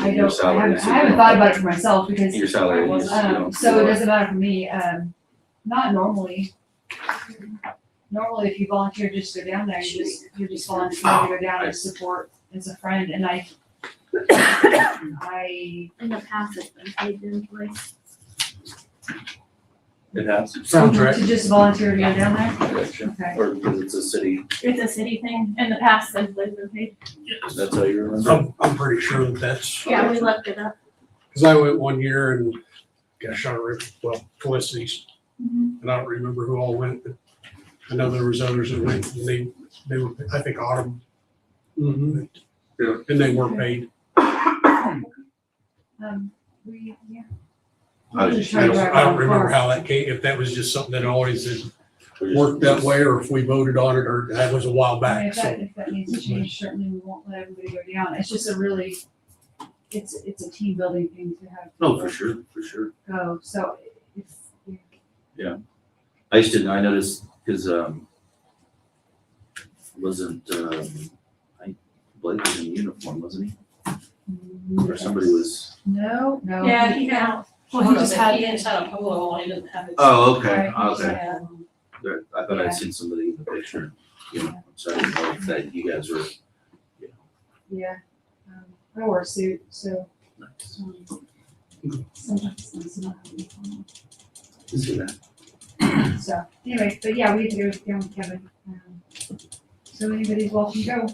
Speaker 1: Your salary is-
Speaker 8: haven't thought about it for myself because,
Speaker 1: Your salary is, you know.
Speaker 8: so it doesn't matter for me, not normally. Normally, if you volunteer just to go down there, you're just volunteering to go down and support as a friend, and I
Speaker 4: In the past, it's been paid in place.
Speaker 1: It has.
Speaker 5: Sounds right.
Speaker 8: to just volunteer to go down there,
Speaker 1: I gotcha.
Speaker 8: okay.
Speaker 1: Or because it's a city,
Speaker 4: It's a city thing. In the past, it's been paid.
Speaker 1: that's how you remember?
Speaker 5: I'm pretty sure that's,
Speaker 4: Yeah, we left it up.
Speaker 5: because I went one year and got shot at, Felicity's, and I don't remember who all went, but I know there was others that went, and they were, I think, Autumn.
Speaker 2: Yeah.
Speaker 5: And they weren't paid.
Speaker 8: Yeah.
Speaker 1: I was just-
Speaker 5: I don't remember how that came, if that was just something that always has worked that way, or if we voted on it, or that was a while
Speaker 8: I mean,
Speaker 5: back, so.
Speaker 8: if that needs to change, certainly we won't let everybody go down, it's just it's a team building thing to have.
Speaker 1: No, for sure, for sure.
Speaker 8: Go, so it's,
Speaker 1: I noticed, because, wasn't, Blake was in uniform, wasn't he? Or somebody was.
Speaker 8: No.
Speaker 4: Yeah, he had,
Speaker 9: Well, he just had a polo on, he didn't have his.
Speaker 1: Oh, okay,
Speaker 8: Right.
Speaker 1: okay.
Speaker 9: Yeah.
Speaker 1: There, I thought
Speaker 8: Yeah.
Speaker 1: I'd seen somebody in the picture, you know, so I didn't know if that you guys were
Speaker 8: Yeah. I wore a suit, so. Sometimes it's not having fun.
Speaker 1: See that?
Speaker 8: So, anyway, but yeah, we had to go down with Kevin. So anybody's welcome to go.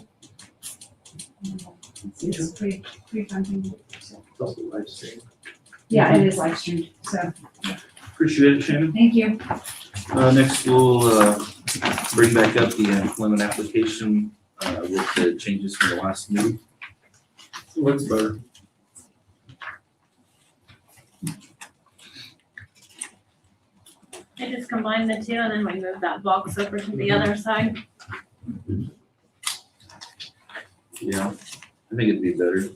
Speaker 8: It's pretty fun thing to do, so.
Speaker 1: It's also live stream.
Speaker 8: Yeah, it is live streamed, so,
Speaker 1: Appreciate it, Shannon.
Speaker 8: thank you.
Speaker 1: Next, we'll, bring back up the employment application, with the changes from the last meeting.
Speaker 2: What's better?
Speaker 4: I just combined the two and then we moved that box over to the other side.
Speaker 1: Yeah, I think it'd be better.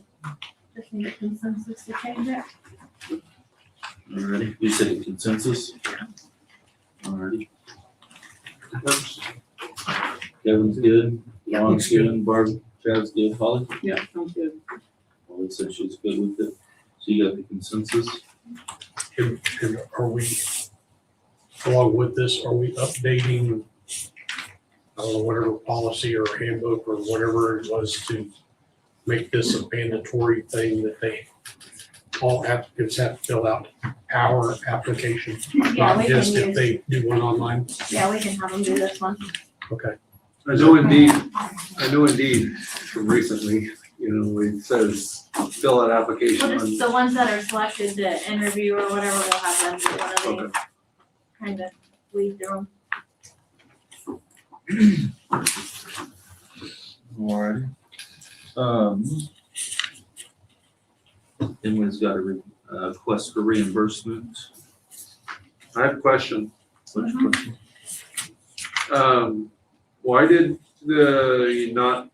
Speaker 4: Just need a consensus to change it.
Speaker 1: Alrighty, you said a consensus? Alrighty. Kevin's good, Ron's good, Barb, Chad's good, Holly?
Speaker 6: Yeah, sounds good.
Speaker 1: Holly said she's good with it, so you got the consensus?
Speaker 5: And are we, along with this, are we updating, I don't know, whatever policy or handbook or whatever it was to make this a mandatory thing that all applicants have to fill out our application?
Speaker 4: Yeah,
Speaker 5: Not
Speaker 4: we can
Speaker 5: just if
Speaker 4: use,
Speaker 5: they do one online?
Speaker 4: yeah, we can have them do this one.
Speaker 5: Okay.
Speaker 2: I know indeed from recently, it says fill out application
Speaker 4: We'll
Speaker 2: on.
Speaker 4: just, the ones that are selected to interview or whatever, we'll have them do one of these.
Speaker 2: Okay.
Speaker 4: Kind of weed through them.
Speaker 1: Alright. Emily's got a request for reimbursement.
Speaker 2: I have a question.
Speaker 1: Which question?
Speaker 2: Why did the not,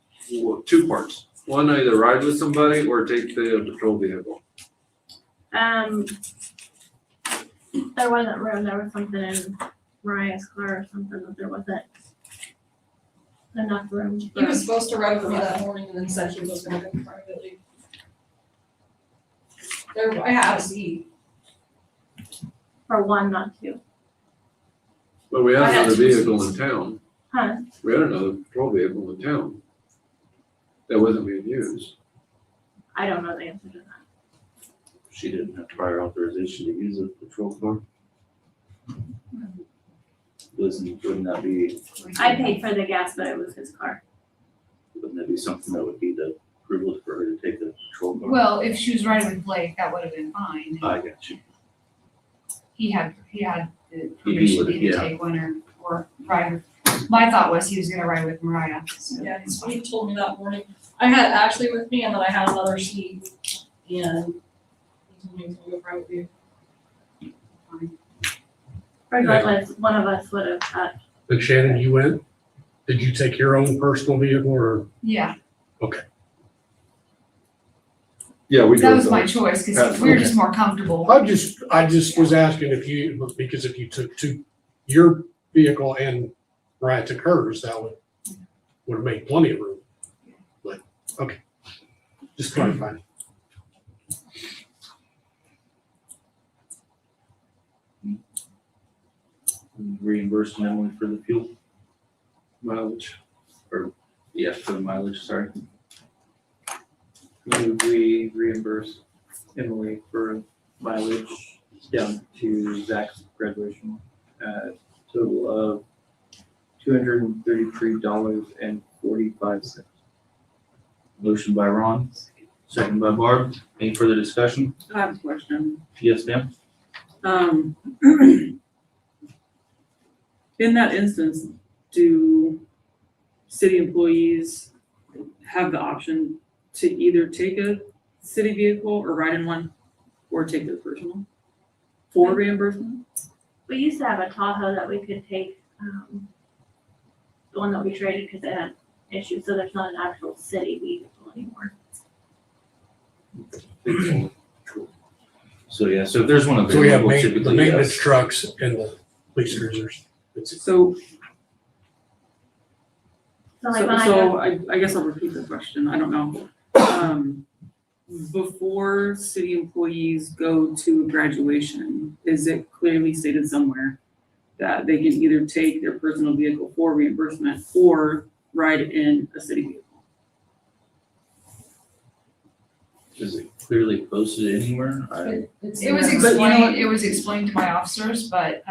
Speaker 2: two parts? One, either ride with somebody or take the patrol vehicle.
Speaker 4: There wasn't room, there was something in Mariah's car or something that there wasn't enough room.
Speaker 9: He was supposed to ride with me that morning and then said he was gonna go privately. I had a seat.
Speaker 4: For one, not two.
Speaker 2: But we had
Speaker 9: I had
Speaker 2: another
Speaker 9: two
Speaker 2: vehicle in
Speaker 9: seats.
Speaker 2: town.
Speaker 4: Huh?
Speaker 2: We had another patrol vehicle in town that wasn't being used.
Speaker 4: I don't know the answer to that.
Speaker 1: She didn't have prior authorization to use a patrol car. Wouldn't that be,
Speaker 4: I paid for the gas, but it was his car.
Speaker 1: wouldn't that be something that would be the privilege for her to take a patrol car?
Speaker 8: Well, if she was riding with Blake, that would have been fine.
Speaker 1: I got you.
Speaker 8: He had the
Speaker 1: He'd be
Speaker 8: permission
Speaker 1: with
Speaker 8: to
Speaker 1: it, yeah.
Speaker 8: take one or ride with. My thought was he was gonna ride with Mariah, so.
Speaker 9: Yeah, he told me that morning. I had Ashley with me and then I had another seat and he told me he was gonna go privately.
Speaker 4: Regardless, one of us would have had.
Speaker 5: But Shannon, you went? Did you take your own personal vehicle or?
Speaker 8: Yeah,
Speaker 2: Yeah, we
Speaker 8: that
Speaker 2: drove
Speaker 8: was my
Speaker 2: those.
Speaker 8: choice, cause we were just more comfortable.
Speaker 5: I just was asking because if you took your vehicle and Mariah took hers, that would have made plenty of room. But, okay, just clarifying.
Speaker 1: Reimbursement Emily for the fuel,
Speaker 2: Mileage.
Speaker 1: yeah, for the mileage, sorry.
Speaker 11: We reimburse Emily for mileage down to Zach's graduation, total of $233.45.
Speaker 1: Motion by Ron, second by Barb. Any further discussion?
Speaker 6: I have a question.
Speaker 1: Yes, ma'am?
Speaker 6: In that instance, do city employees have the option to either take a city vehicle or ride in one, or take their personal for reimbursement?
Speaker 4: We used to have a Tahoe that we could take, the one that we traded because it had issues, so there's not an actual city vehicle anymore.
Speaker 1: So, yeah, so if there's one
Speaker 5: So we have
Speaker 1: available,
Speaker 5: the
Speaker 1: typically,
Speaker 5: maintenance
Speaker 1: yes.
Speaker 5: trucks and the police cruisers.
Speaker 6: So,
Speaker 4: So like when I
Speaker 6: so
Speaker 4: go,
Speaker 6: I guess I'll repeat the question, I don't know. Before city employees go to graduation, is it clearly stated somewhere that they can either take their personal vehicle for reimbursement or ride in a city vehicle?
Speaker 1: Is it clearly posted anywhere?
Speaker 8: It was explained to my officers, but,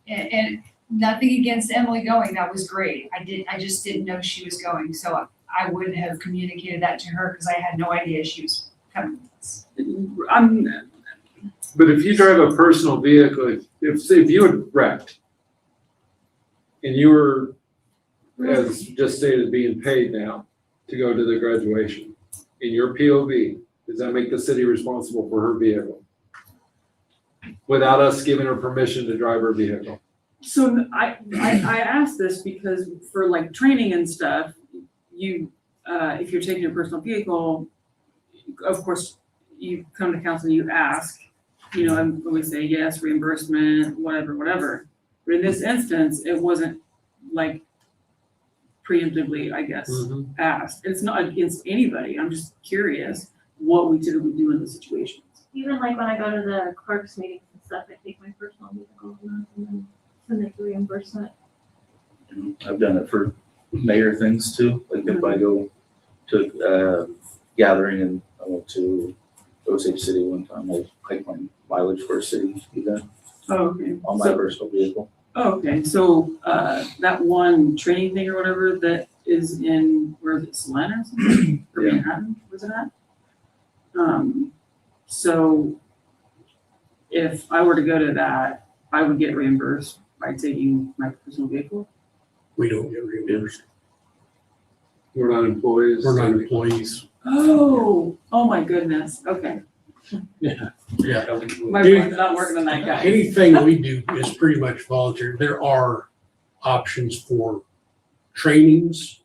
Speaker 8: and nothing against Emily going, that was great. I just didn't know she was going, so I wouldn't have communicated that to her because I had no idea she was coming.
Speaker 2: But if you drive a personal vehicle, if you had wrecked and you were, as just stated, being paid now to go to the graduation, in your POV, does that make the city responsible for her vehicle? Without us giving her permission to drive her vehicle?
Speaker 6: So I asked this because for like training and stuff, you, if you're taking a personal vehicle, of course, you come to council, you ask, you know, and we say yes, reimbursement, whatever. But in this instance, it wasn't like preemptively, I guess, asked. It's not against anybody. I'm just curious what we typically do in those situations.
Speaker 4: Even like when I go to the clerks meetings and stuff, I take my personal vehicle and then send it to reimbursement.
Speaker 1: I've done it for mayor things too, like if I go to gathering and I went to Osage City one time, I hiked my mileage for a city event
Speaker 6: Oh, okay.
Speaker 1: on my personal vehicle.
Speaker 6: Oh, okay. So that one training thing or whatever that is in, where is it, Salina or something? Or
Speaker 1: Yeah.
Speaker 6: Manhattan, was it at? So if I were to go to that, I would get reimbursed by taking my personal vehicle?
Speaker 5: We don't get reimbursed.
Speaker 2: We're not employees.
Speaker 5: We're not employees.
Speaker 6: Oh my goodness. Okay.
Speaker 5: Yeah.
Speaker 6: My
Speaker 5: Dude,
Speaker 6: brain's not working on that guy.
Speaker 5: Anything we do is pretty much volunteer. There are options for trainings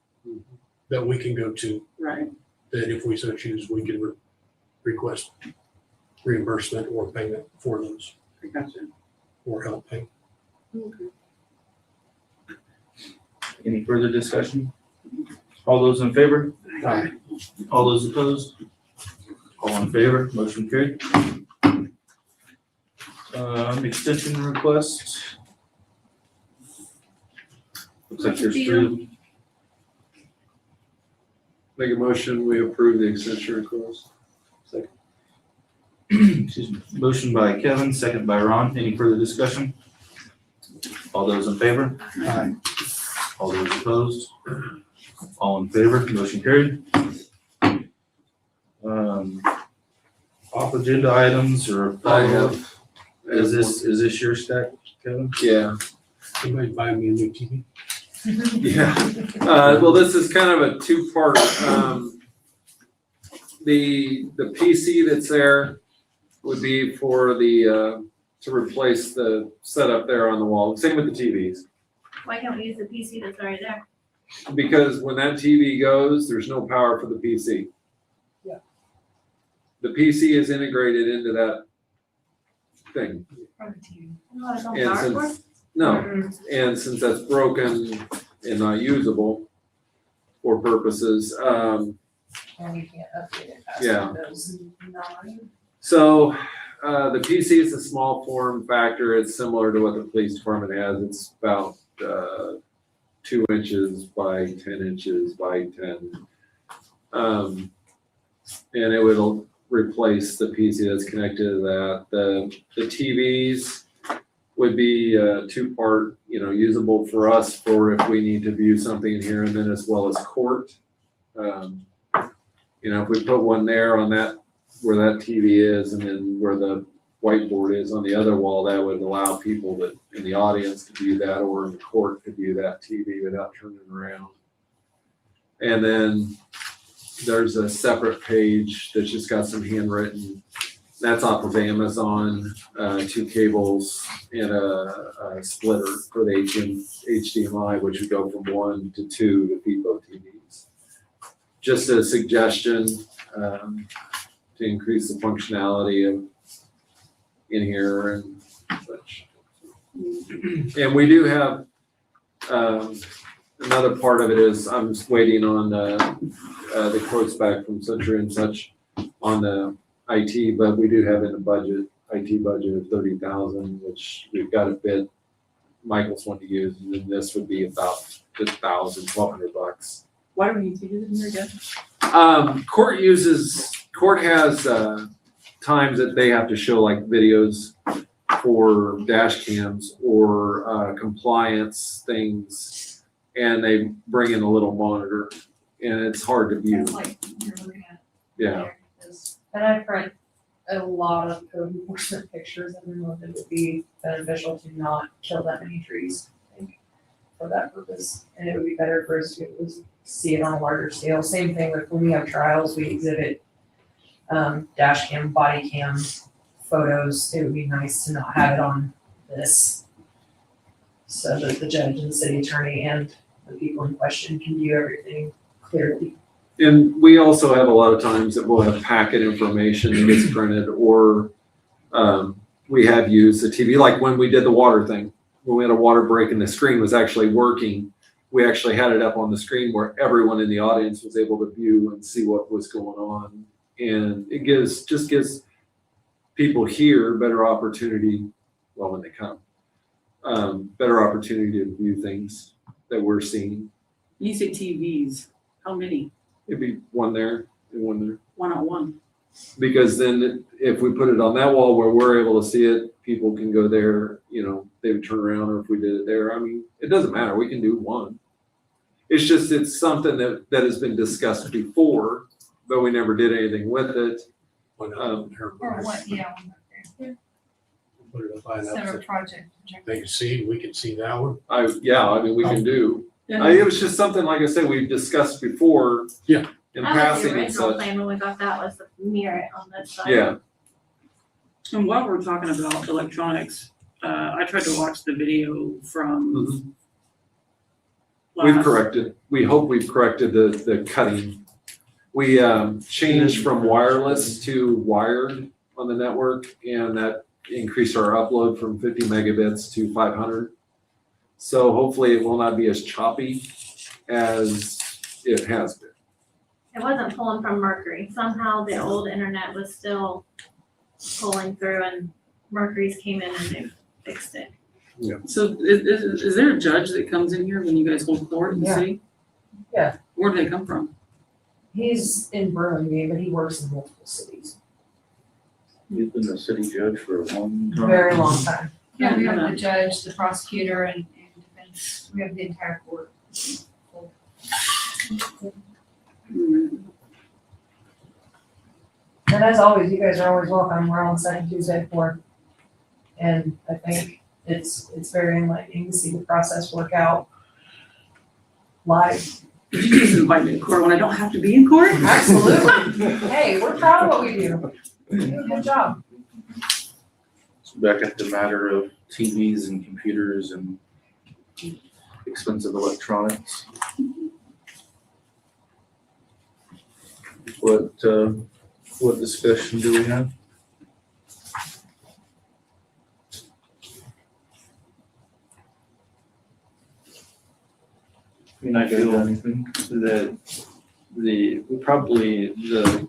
Speaker 5: that we can go to,
Speaker 6: Right.
Speaker 5: that if we so choose, we can request reimbursement or payment for those,
Speaker 6: I gotcha.
Speaker 5: or help pay.
Speaker 6: Okay.
Speaker 1: Any further discussion? All those in favor?
Speaker 5: Aye.
Speaker 1: All those opposed? All in favor, motion carried. Extension request. Looks like there's three.
Speaker 2: Make a motion, we approve the extension request.
Speaker 1: Excuse me. Motion by Kevin, second by Ron. Any further discussion? All those in favor?
Speaker 5: Aye.
Speaker 1: All those opposed? All in favor, motion carried. Off agenda items or
Speaker 2: I have.
Speaker 1: is this your stack, Kevin?
Speaker 2: Yeah.
Speaker 5: Somebody buy me a new TV?
Speaker 2: Yeah, well, this is kind of a two-part, the PC that's there would be for the, to replace the setup there on the wall, same with the TVs.
Speaker 4: Why can't we use the PC that's already there?
Speaker 2: Because when that TV goes, there's no power for the PC.
Speaker 10: Yeah.
Speaker 2: The PC is integrated into that thing.
Speaker 4: No, it's on
Speaker 2: And
Speaker 4: power cord?
Speaker 2: since, no, and since that's broken and not usable for purposes,
Speaker 10: And we can't update it past
Speaker 2: Yeah.
Speaker 10: Windows 9.
Speaker 2: so, the PC is a small form factor. It's similar to what the police department has. It's about, 2 inches by 10 inches by 10. And it will replace the PC that's connected to that. The TVs would be two-part, usable for us for if we need to view something in here, and then as well as court. If we put one there on that, where that TV is, and then where the whiteboard is on the other wall, that would allow people that in the audience to view that, or in the court to view that TV without turning around. And then there's a separate page that's just got some handwritten. That's off of Amazon, 2 cables and a splitter for the HDMI, which would go from 1 to 2 to feed both TVs. Just a suggestion to increase the functionality of in here and such. And we do have another part of it is I'm just waiting on the quotes back from Century and such on the IT, but we do have in the budget, IT budget of 30,000, which we've got a bit Michael's one to use, and then this would be about $1,200.
Speaker 6: Why do we need to do this in here again?
Speaker 2: Court uses court has, times that they have to show like videos for dash cams or, compliance things. And they bring in a little monitor and it's hard to view.
Speaker 10: It's like you're looking at.
Speaker 2: Yeah.
Speaker 10: there, 'cause- And I print a lot of code enforcement pictures every month. It would be beneficial to not kill that many trees, I think, for that purpose. And it would be better for us to be able to see it on a larger scale. Same thing with when we have trials, we exhibit dash cam, body cam photos. It would be nice to not have it on this. So that the judge and the city attorney and the people in question can view everything clearly.
Speaker 2: And we also have a lot of times that we'll have packet information that gets printed or, we have used the TV, like when we did the water thing, when we had a water break and the screen was actually working, we actually had it up on the screen where everyone in the audience was able to view and see what was going on. And it just gives people here better opportunity, well, when they come, better opportunity to view things that we're seeing.
Speaker 6: You say TVs, how many?
Speaker 2: It'd be one there and one there.
Speaker 6: One-on-one?
Speaker 2: Because then if we put it on that wall where we're able to see it, people can go there, they would turn around, or if we did it there, I mean, it doesn't matter, we can do one. It's just, it's something that has been discussed before, but we never did anything with it.
Speaker 5: Why not?
Speaker 8: Or what, yeah.
Speaker 5: Put it up high enough
Speaker 8: Separate
Speaker 5: so
Speaker 8: project.
Speaker 5: they can see, we can see that one.
Speaker 2: We can do.
Speaker 6: Yeah.
Speaker 2: It was just something, like I said, we've discussed before.
Speaker 5: Yeah.
Speaker 2: In
Speaker 4: That was the
Speaker 2: passing and
Speaker 4: original
Speaker 2: such.
Speaker 4: plan when we got that, was to mirror it on this side.
Speaker 2: Yeah,
Speaker 6: And while we're talking about electronics, I tried to watch the video from
Speaker 2: we've
Speaker 6: last.
Speaker 2: corrected, we hope we've corrected the cutting. We changed from wireless to wired on the network, and that increased our upload from 50 megabits to 500. So hopefully it will not be as choppy as it has been.
Speaker 4: It wasn't pulling from Mercury. Somehow the old internet was still pulling through and Mercury's came in and they fixed it.
Speaker 6: So is there a judge that comes in here when you guys hold court in the
Speaker 10: Yeah.
Speaker 6: city?
Speaker 10: Yeah.
Speaker 6: Where do they come from?
Speaker 10: He's in Burlingame, but he works in multiple cities.
Speaker 11: You've been a city judge for a long time.
Speaker 10: Very long time.
Speaker 8: Yeah, we have the judge, the prosecutor, and defense, we have the entire court.
Speaker 10: And as always, you guys are always welcome. We're on second Tuesday at 4. And I think it's very enlightening to see the process work out live.
Speaker 6: Did you just invite me to court when I don't have to be in court?
Speaker 10: Absolutely. Hey, we're proud of what we do. You do a good job.
Speaker 1: So back at the matter of TVs and computers and expensive electronics. What discussion do we have?
Speaker 11: I mean, I feel
Speaker 1: Anything?
Speaker 11: that the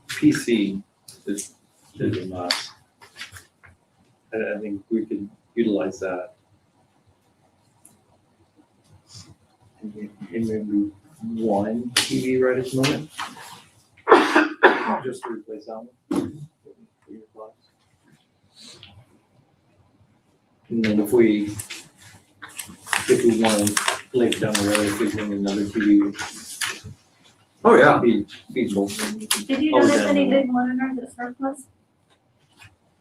Speaker 11: PC is a must. I think we could utilize that. And maybe one TV right at the moment. Just to replace that one. And then if we want to later down the road, if we bring another TV,
Speaker 2: Oh, yeah.
Speaker 11: be feasible.
Speaker 4: Did you
Speaker 11: Oh,
Speaker 4: notice
Speaker 11: yeah.
Speaker 4: any big monitors at surplus?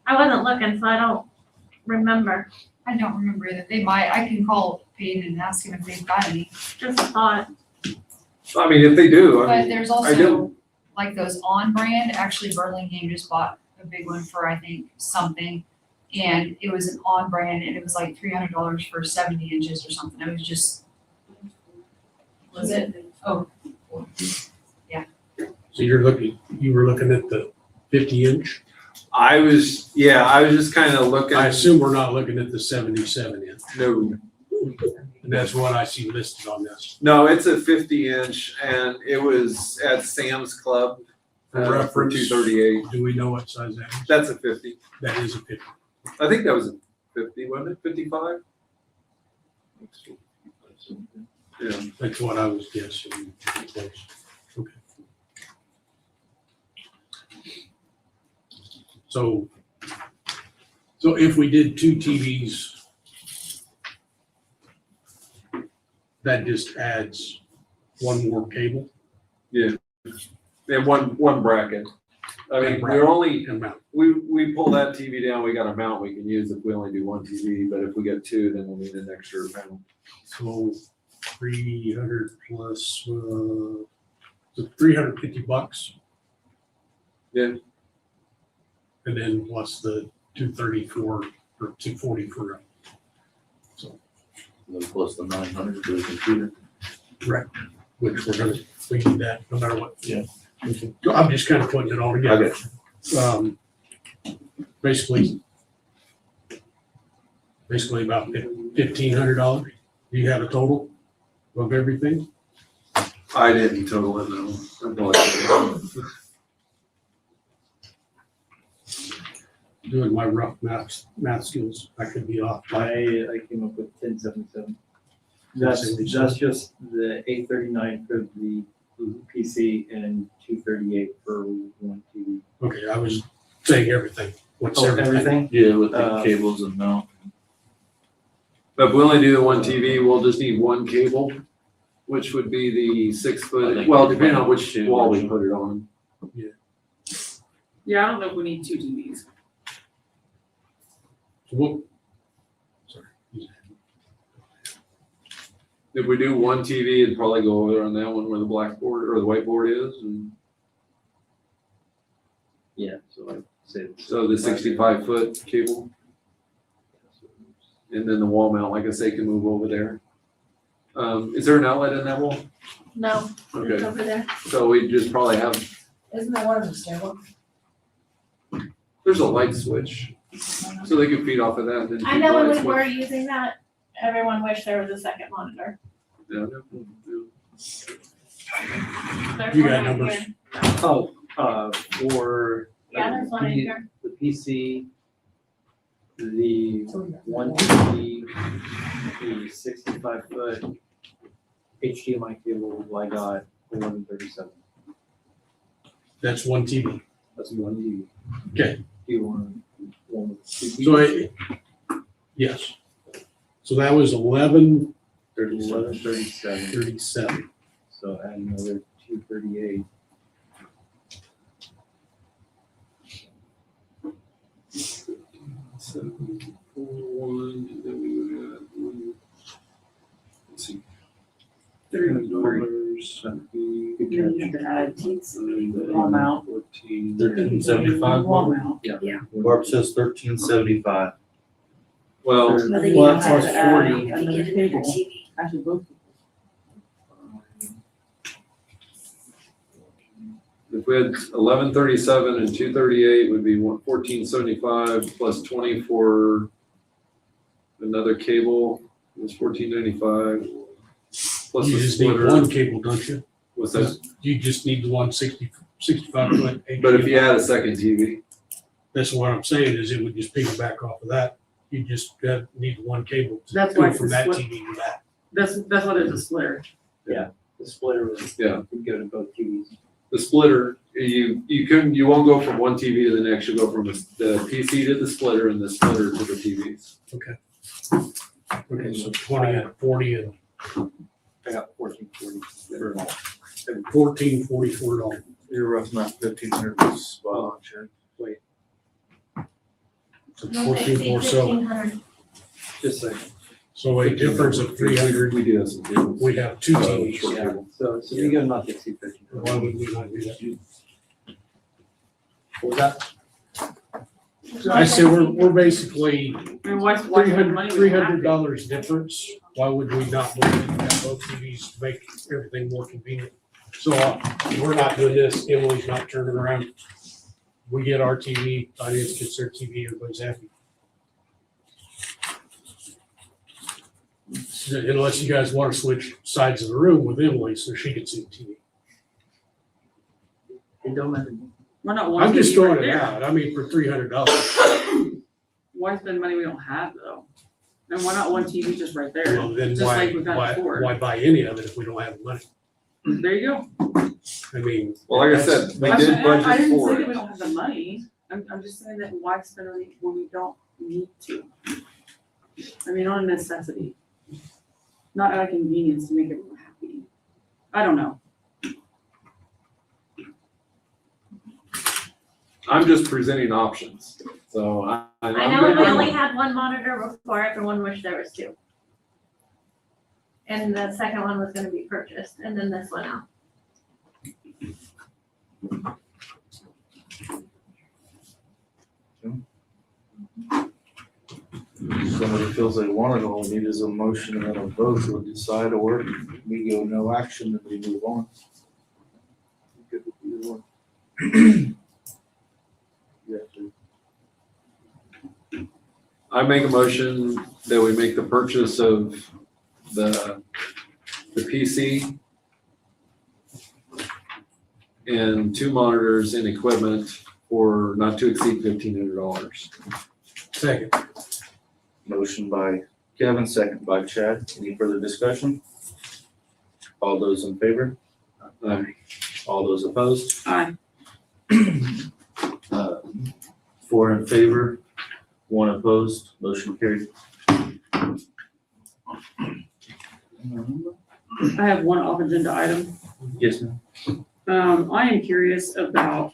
Speaker 4: I wasn't looking, so I don't remember.
Speaker 8: I don't remember that they might, I can call Peyton and ask him if they've got any.
Speaker 4: Just a thought.
Speaker 2: I mean, if they do, I
Speaker 8: But
Speaker 2: mean,
Speaker 8: there's
Speaker 2: I
Speaker 8: also,
Speaker 2: do.
Speaker 8: like those on brand, actually Burlingame just bought a big one for, I think, something. And it was an on brand and it was like $300 for 70 inches or something. It was just. Was it? Oh,
Speaker 5: So you were looking at the 50-inch?
Speaker 2: I was just kind of looking.
Speaker 5: I assume we're not looking at the 77-inch.
Speaker 2: No,
Speaker 5: And that's what I see listed on this.
Speaker 2: no, it's a 50-inch, and it was at Sam's Club
Speaker 5: For
Speaker 2: for
Speaker 5: reference,
Speaker 2: $238.
Speaker 5: do we know what size that is?
Speaker 2: That's a 50.
Speaker 5: That is a 50.
Speaker 2: I think that was a 50, wasn't it? 55? Yeah.
Speaker 5: That's what I was guessing. Close. Okay. So if we did 2 TVs, that just adds one more cable
Speaker 2: And one bracket. I mean, we're only,
Speaker 5: and mount.
Speaker 2: we pull that TV down, we got a mount we can use if we only do one TV, but if we get 2, then we'll need an extra panel.
Speaker 5: So 300 plus, so $350.
Speaker 2: Yeah.
Speaker 5: And then plus the 234 or 240 for,
Speaker 1: And then plus the 900 for the computer.
Speaker 5: which we need that no matter what.
Speaker 1: Yeah.
Speaker 5: So I'm just kind of putting it all together. Basically about $1,500. Do you have a total of everything?
Speaker 2: I didn't total it, no. I'm like-
Speaker 5: Doing my rough math skills, I could be off.
Speaker 11: I came up with 1077. That's just the 839 for the PC and 238 for one TV.
Speaker 5: Okay, I was saying everything. What's
Speaker 11: Oh,
Speaker 5: everything?
Speaker 11: everything?
Speaker 1: Yeah, with the
Speaker 11: Uh,
Speaker 1: cables and mount.
Speaker 2: But if we only do the one TV, we'll just need one cable, which would be the 6
Speaker 1: I
Speaker 2: foot,
Speaker 1: think
Speaker 2: well,
Speaker 1: we
Speaker 2: depending on
Speaker 1: might
Speaker 2: which
Speaker 1: do
Speaker 2: wall we
Speaker 1: one.
Speaker 2: put it on.
Speaker 6: Yeah, I don't know if we need 2 TVs.
Speaker 5: So what? Sorry.
Speaker 2: If we do one TV, it'd probably go over on that one where the blackboard or the whiteboard is, and
Speaker 11: Yeah, so I said.
Speaker 2: so the 65 foot cable. And then the wall mount, like I say, can move over there. Is there an outlet in that wall?
Speaker 4: No, it's
Speaker 2: Okay,
Speaker 4: over there.
Speaker 2: so we just probably have,
Speaker 10: Isn't that one of the stairwell?
Speaker 2: there's a light switch, so they can feed off of that and then.
Speaker 4: I
Speaker 2: keep
Speaker 4: know
Speaker 2: the
Speaker 4: when
Speaker 2: light
Speaker 4: we were
Speaker 2: switch.
Speaker 4: using that, everyone wished there was a second monitor.
Speaker 2: Yeah.
Speaker 4: There's
Speaker 5: You
Speaker 4: one
Speaker 5: got
Speaker 4: right
Speaker 5: numbers?
Speaker 4: here.
Speaker 11: Oh, for.
Speaker 4: Yeah, there's one in
Speaker 11: the-
Speaker 4: here.
Speaker 11: The PC, the one TV, the 65 foot HDMI cable, I got 1137.
Speaker 5: That's one TV.
Speaker 11: That's one TV.
Speaker 5: Okay.
Speaker 11: Do you want one with 2 TVs?
Speaker 5: So yes. So that was 1137.
Speaker 11: 1137, so add another 238.
Speaker 2: Seven, 4, 1, and then we would add one. Let's see. $300,
Speaker 6: And then you have to add
Speaker 2: $9,
Speaker 6: wall mount.
Speaker 2: 14.
Speaker 1: 1375.
Speaker 6: Wall mount.
Speaker 1: Barb says 1375.
Speaker 2: Well,
Speaker 6: But then you
Speaker 11: Well,
Speaker 6: have
Speaker 11: plus
Speaker 6: to add
Speaker 11: 40.
Speaker 6: another cable. Actually, both.
Speaker 2: if we had 1137 and 238 would be 1475 plus 20 for another cable was 1495. Plus
Speaker 5: You
Speaker 2: the
Speaker 5: just need
Speaker 2: splitter.
Speaker 5: one cable, don't you?
Speaker 2: What's that?
Speaker 5: You just need the 65 foot.
Speaker 2: But if you add a second TV,
Speaker 5: That's what I'm saying is it would just piggyback off of that. You just need one cable to
Speaker 6: That's why
Speaker 5: go
Speaker 6: it's
Speaker 5: from
Speaker 6: a
Speaker 5: that
Speaker 6: split.
Speaker 5: TV to that.
Speaker 6: That's why there's a splitter.
Speaker 11: The splitter would
Speaker 2: Yeah.
Speaker 11: would go to both TVs.
Speaker 2: the splitter, you won't go from one TV to the next, you go from the PC to the splitter and the splitter to the TVs.
Speaker 5: Okay, so 20 and 40 and
Speaker 11: I got 1440.
Speaker 5: $1444.
Speaker 1: Your rough math, 1500 was spot on, check.
Speaker 5: So 14 so
Speaker 4: 1500.
Speaker 11: Just like,
Speaker 5: so a difference of 300.
Speaker 2: We do have some cables.
Speaker 5: We have 2 TVs.
Speaker 2: Short
Speaker 11: yeah,
Speaker 2: cable.
Speaker 11: so you go not to exceed 15.
Speaker 5: Why would we not do that?
Speaker 11: What was that?
Speaker 5: I say we're basically
Speaker 6: I mean, why spend money we don't have to?
Speaker 5: $300 difference. Why would we not look at both TVs to make everything more convenient? So we're not doing this, Emily's not turning around. We get our TV, audience gets their TV, everybody's happy. Unless you guys want to switch sides of the room with Emily so she can see the TV.
Speaker 11: It don't matter.
Speaker 6: Why not one
Speaker 5: I'm just
Speaker 6: TV
Speaker 5: throwing
Speaker 6: right
Speaker 5: it
Speaker 6: there?
Speaker 5: out. I mean, for $300.
Speaker 6: Why spend money we don't have though? And why not one TV just right there?
Speaker 5: Well, then
Speaker 6: Just like we've got before.
Speaker 5: why buy any of it if we don't have the money?
Speaker 6: There you go.
Speaker 5: I mean.
Speaker 2: Well, like I said, we
Speaker 6: I
Speaker 2: did
Speaker 6: didn't
Speaker 2: budget
Speaker 6: say
Speaker 2: for
Speaker 6: that we
Speaker 2: it.
Speaker 6: don't have the money. I'm just saying that why spend money when we don't need to? I mean, on a necessity, not out of convenience to make everyone happy. I don't know.
Speaker 2: I'm just presenting options, so
Speaker 4: I know we only had one monitor before, everyone wished there was two. And the second one was gonna be purchased, and then this went out.
Speaker 1: Somebody feels they want it, all we need is a motion and then a vote to decide, or we go no action and we move on. Good with either one. Yeah, so
Speaker 2: I make a motion that we make the purchase of the PC and 2 monitors and equipment for not to exceed $1,500.
Speaker 5: Second.
Speaker 1: Motion by Kevin, second by Chad. Any further discussion? All those in favor? All those opposed?
Speaker 6: Aye.
Speaker 1: 4 in favor, 1 opposed, motion carried.
Speaker 6: I have one off agenda item.
Speaker 1: Yes, ma'am.
Speaker 6: I am curious about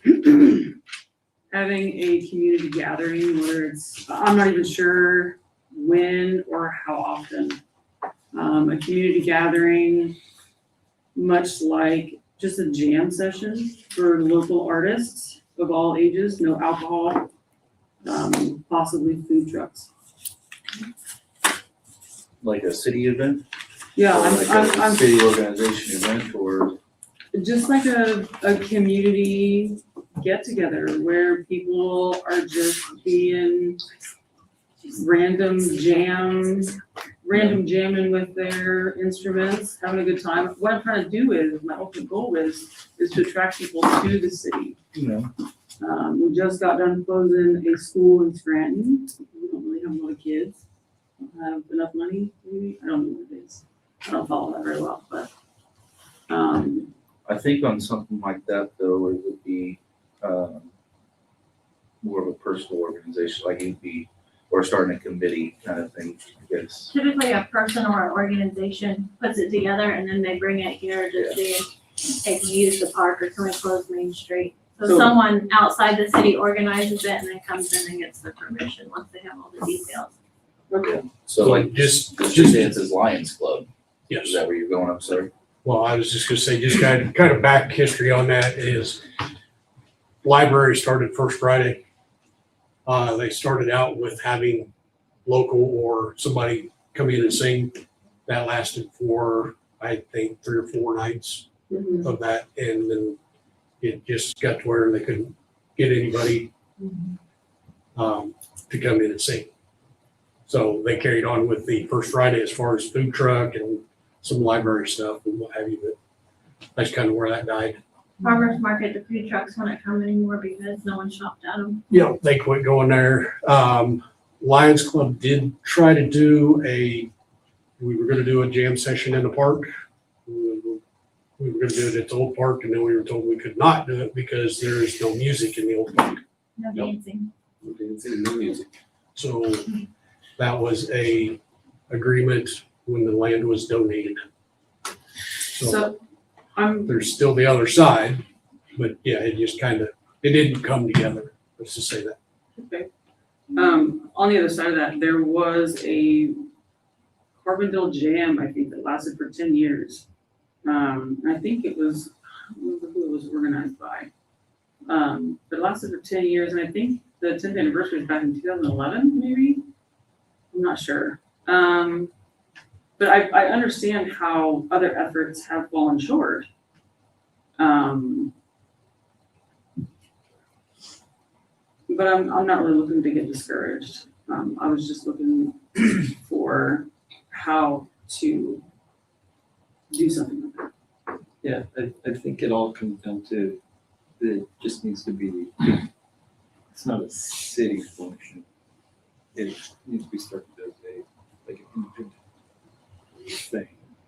Speaker 6: having a community gathering, whether it's, I'm not even sure when or how often. A community gathering, much like just a jam session for local artists of all ages, no alcohol, possibly food trucks.
Speaker 1: Like a city event?
Speaker 6: Yeah,
Speaker 1: Or like a
Speaker 6: I'm
Speaker 1: city organization event, or
Speaker 6: just like a community get together where people are just being random jamming with their instruments, having a good time. What I'm trying to do is, my ultimate goal is to attract people to the city.
Speaker 1: you know,
Speaker 6: We just got done closing a school in Scranton. We don't really have a lot of kids. Don't have enough money, maybe. I don't know what it is. I don't follow that very well, but,
Speaker 1: I think on something like that though, it would be more of a personal organization, like you'd be, or starting a committee kind of thing, I guess.
Speaker 4: Typically, a person or an organization puts it together and then they bring it here to see if they can use the park or can we close Main Street. So
Speaker 6: So-
Speaker 4: someone outside the city organizes it and then comes in and gets the permission once they have all the details.
Speaker 1: So like
Speaker 5: Just,
Speaker 1: Dance's Lions Club,
Speaker 5: yes.
Speaker 1: is that where you're going, I'm sorry?
Speaker 5: Well, I was just gonna say, just kind of back history on that is library started First Friday. They started out with having local or somebody come in and sing. That lasted for, I think, 3 or 4 nights of that. And then it just got to where they couldn't get anybody to come in and sing. So they carried on with the First Friday as far as food truck and some library stuff and what have you, but that's kind of where that died.
Speaker 4: Farmers market, the food trucks wouldn't come anymore because no one shopped at them.
Speaker 5: You know, they quit going there. Lions Club did try to do we were gonna do a jam session in the park. We were gonna do it at the old park, and then we were told we could not do it because there is no music in the old park.
Speaker 4: No dancing.
Speaker 2: No music.
Speaker 5: So that was a agreement when the land was donated. So
Speaker 6: So I'm,
Speaker 5: there's still the other side, but yeah, it just kind of, it didn't come together. Let's just say that.
Speaker 6: okay. On the other side of that, there was a Carbondale Jam, I think, that lasted for 10 years. I think it was, I don't remember who it was organized by. But it lasted for 10 years, and I think the 10th anniversary was back in 2011, maybe? I'm not sure. But I understand how other efforts have fallen short. But I'm not really looking to get discouraged. I was just looking for how to do something with it.
Speaker 11: Yeah, I think it all comes down to, it just needs to be, it's not a city function. It needs to be started as like an independent thing.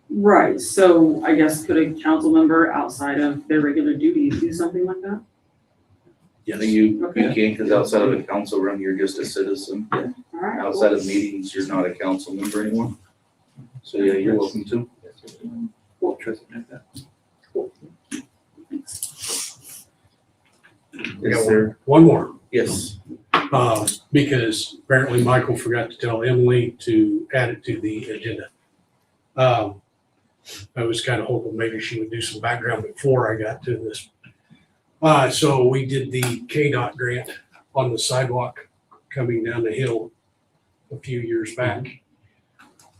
Speaker 6: Right, so I guess could a council member outside of their regular duties do something like that?
Speaker 1: Yeah, you
Speaker 6: Okay.
Speaker 1: can't, because outside of the council room, you're just a citizen.
Speaker 6: All right. cool.
Speaker 1: Outside of meetings, you're not a council member anymore. So yeah, you're welcome to.
Speaker 11: Cool, trust me, that.
Speaker 1: Is there,
Speaker 5: One more.
Speaker 1: yes,
Speaker 5: Because apparently Michael forgot to tell Emily to add it to the agenda. I was kind of hoping maybe she would do some background before I got to this. So we did the KDOT grant on the sidewalk coming down the hill a few years back.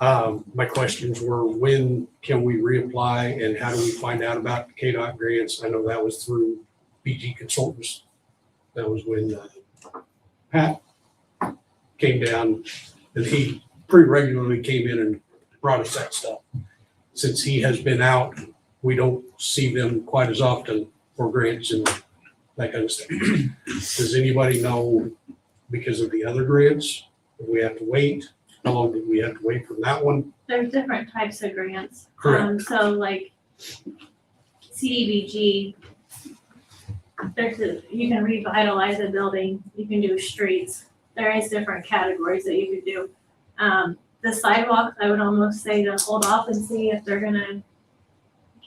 Speaker 5: My questions were, when can we reapply and how do we find out about the KDOT grants? I know that was through BG Consultants. That was when Pat came down, and he pretty regularly came in and brought us that stuff. Since he has been out, we don't see them quite as often for grants and that kind of stuff. Does anybody know, because of the other grants, if we have to wait? How long did we have to wait from that one?
Speaker 4: There's different types of grants.
Speaker 5: Correct.
Speaker 4: So like CDBG, you can revitalize a building, you can do streets. There is different categories that you could do. The sidewalks, I would almost say to hold off and see if they're gonna,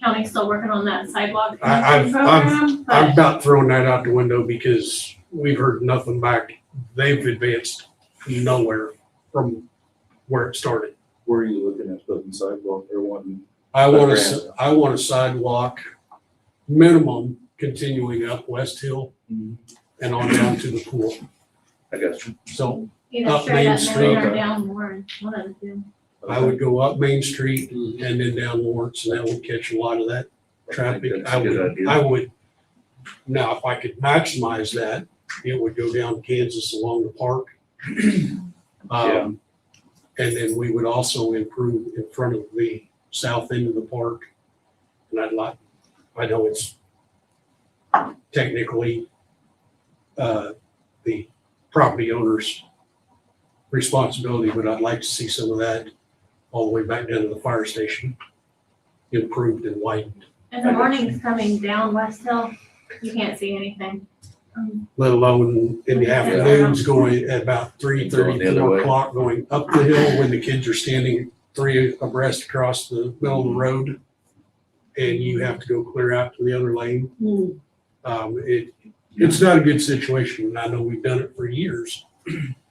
Speaker 4: county's still working on that sidewalk
Speaker 5: I've
Speaker 4: program,
Speaker 5: I'm
Speaker 4: but
Speaker 5: about throwing that out the window because we've heard nothing back. They've advanced nowhere from where it started.
Speaker 1: where are you looking at putting sidewalk or one?
Speaker 5: I want
Speaker 1: grant.
Speaker 5: I want a sidewalk minimum continuing up West Hill and on down to the pool.
Speaker 1: I got you.
Speaker 5: So
Speaker 4: either
Speaker 5: up
Speaker 4: straight
Speaker 5: Main
Speaker 4: up
Speaker 5: Street.
Speaker 4: Main or down Warren, one of the two.
Speaker 5: I would go up Main Street and then down Lawrence, and that would catch a lot of that traffic.
Speaker 1: That's a good idea.
Speaker 5: I would, now, if I could maximize that, it would go down Kansas along the park.
Speaker 1: Yeah.
Speaker 5: And then we would also improve in front of the south end of the park. And I know it's technically, the property owner's responsibility, but I'd like to see some of that all the way back down to the fire station, improved and widened,
Speaker 4: In the mornings coming down West Hill, you can't see anything.
Speaker 5: let alone in the afternoons going at about 3:30,
Speaker 1: Going the other
Speaker 5: 4
Speaker 1: way.
Speaker 5: o'clock, going up the hill when the kids are standing 3 abreast across the middle of the road. And you have to go clear out to the other lane. It's not a good situation, and I know we've done it for years,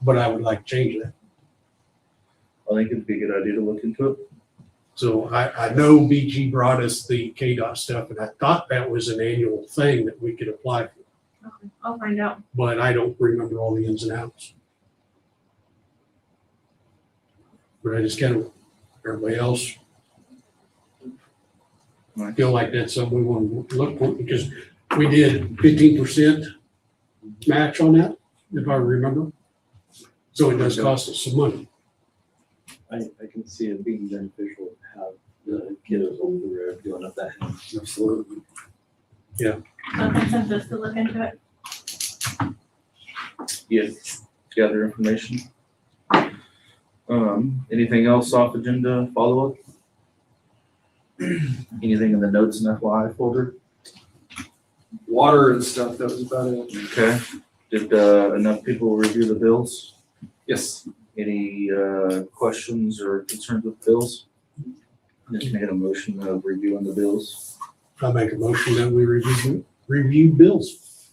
Speaker 5: but I would like to change that.
Speaker 1: I think it'd be a good idea to look into it.
Speaker 5: So I know BG brought us the KDOT stuff, and I thought that was an annual thing that we could apply for,
Speaker 4: Okay, I'll find out.
Speaker 5: but I don't remember all the ins and outs. But I just kind of, everybody else, I feel like that's something we want to look for, because we did 15% match on that, if I remember. So it does cost us some money.
Speaker 11: I can see it being beneficial to have the kiddos over the road going up that hill.
Speaker 5: Absolutely.
Speaker 4: So consensus to look into it.
Speaker 1: Yeah, gather information. Anything else off agenda, follow up? Anything in the notes and FYI folder?
Speaker 2: Water and stuff, that was about it.
Speaker 1: Okay, did, enough people review the bills?
Speaker 2: Yes.
Speaker 1: Any, questions or concerns with bills? Just made a motion of reviewing the bills.
Speaker 5: I'll make a motion that we review bills.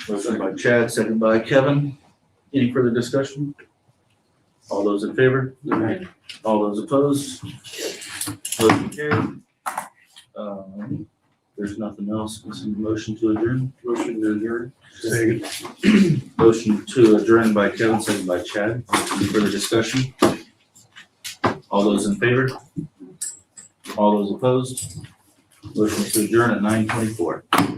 Speaker 1: Motion by Chad, second by Kevin. Any further discussion? All those in favor? All those opposed? Motion carried. There's nothing else. This is a motion to adjourn.
Speaker 2: Motion to adjourn.
Speaker 5: Second.
Speaker 1: Motion to adjourn by Kevin, second by Chad. Any further discussion? All those in favor? All those opposed? Motion to adjourn at 9:24.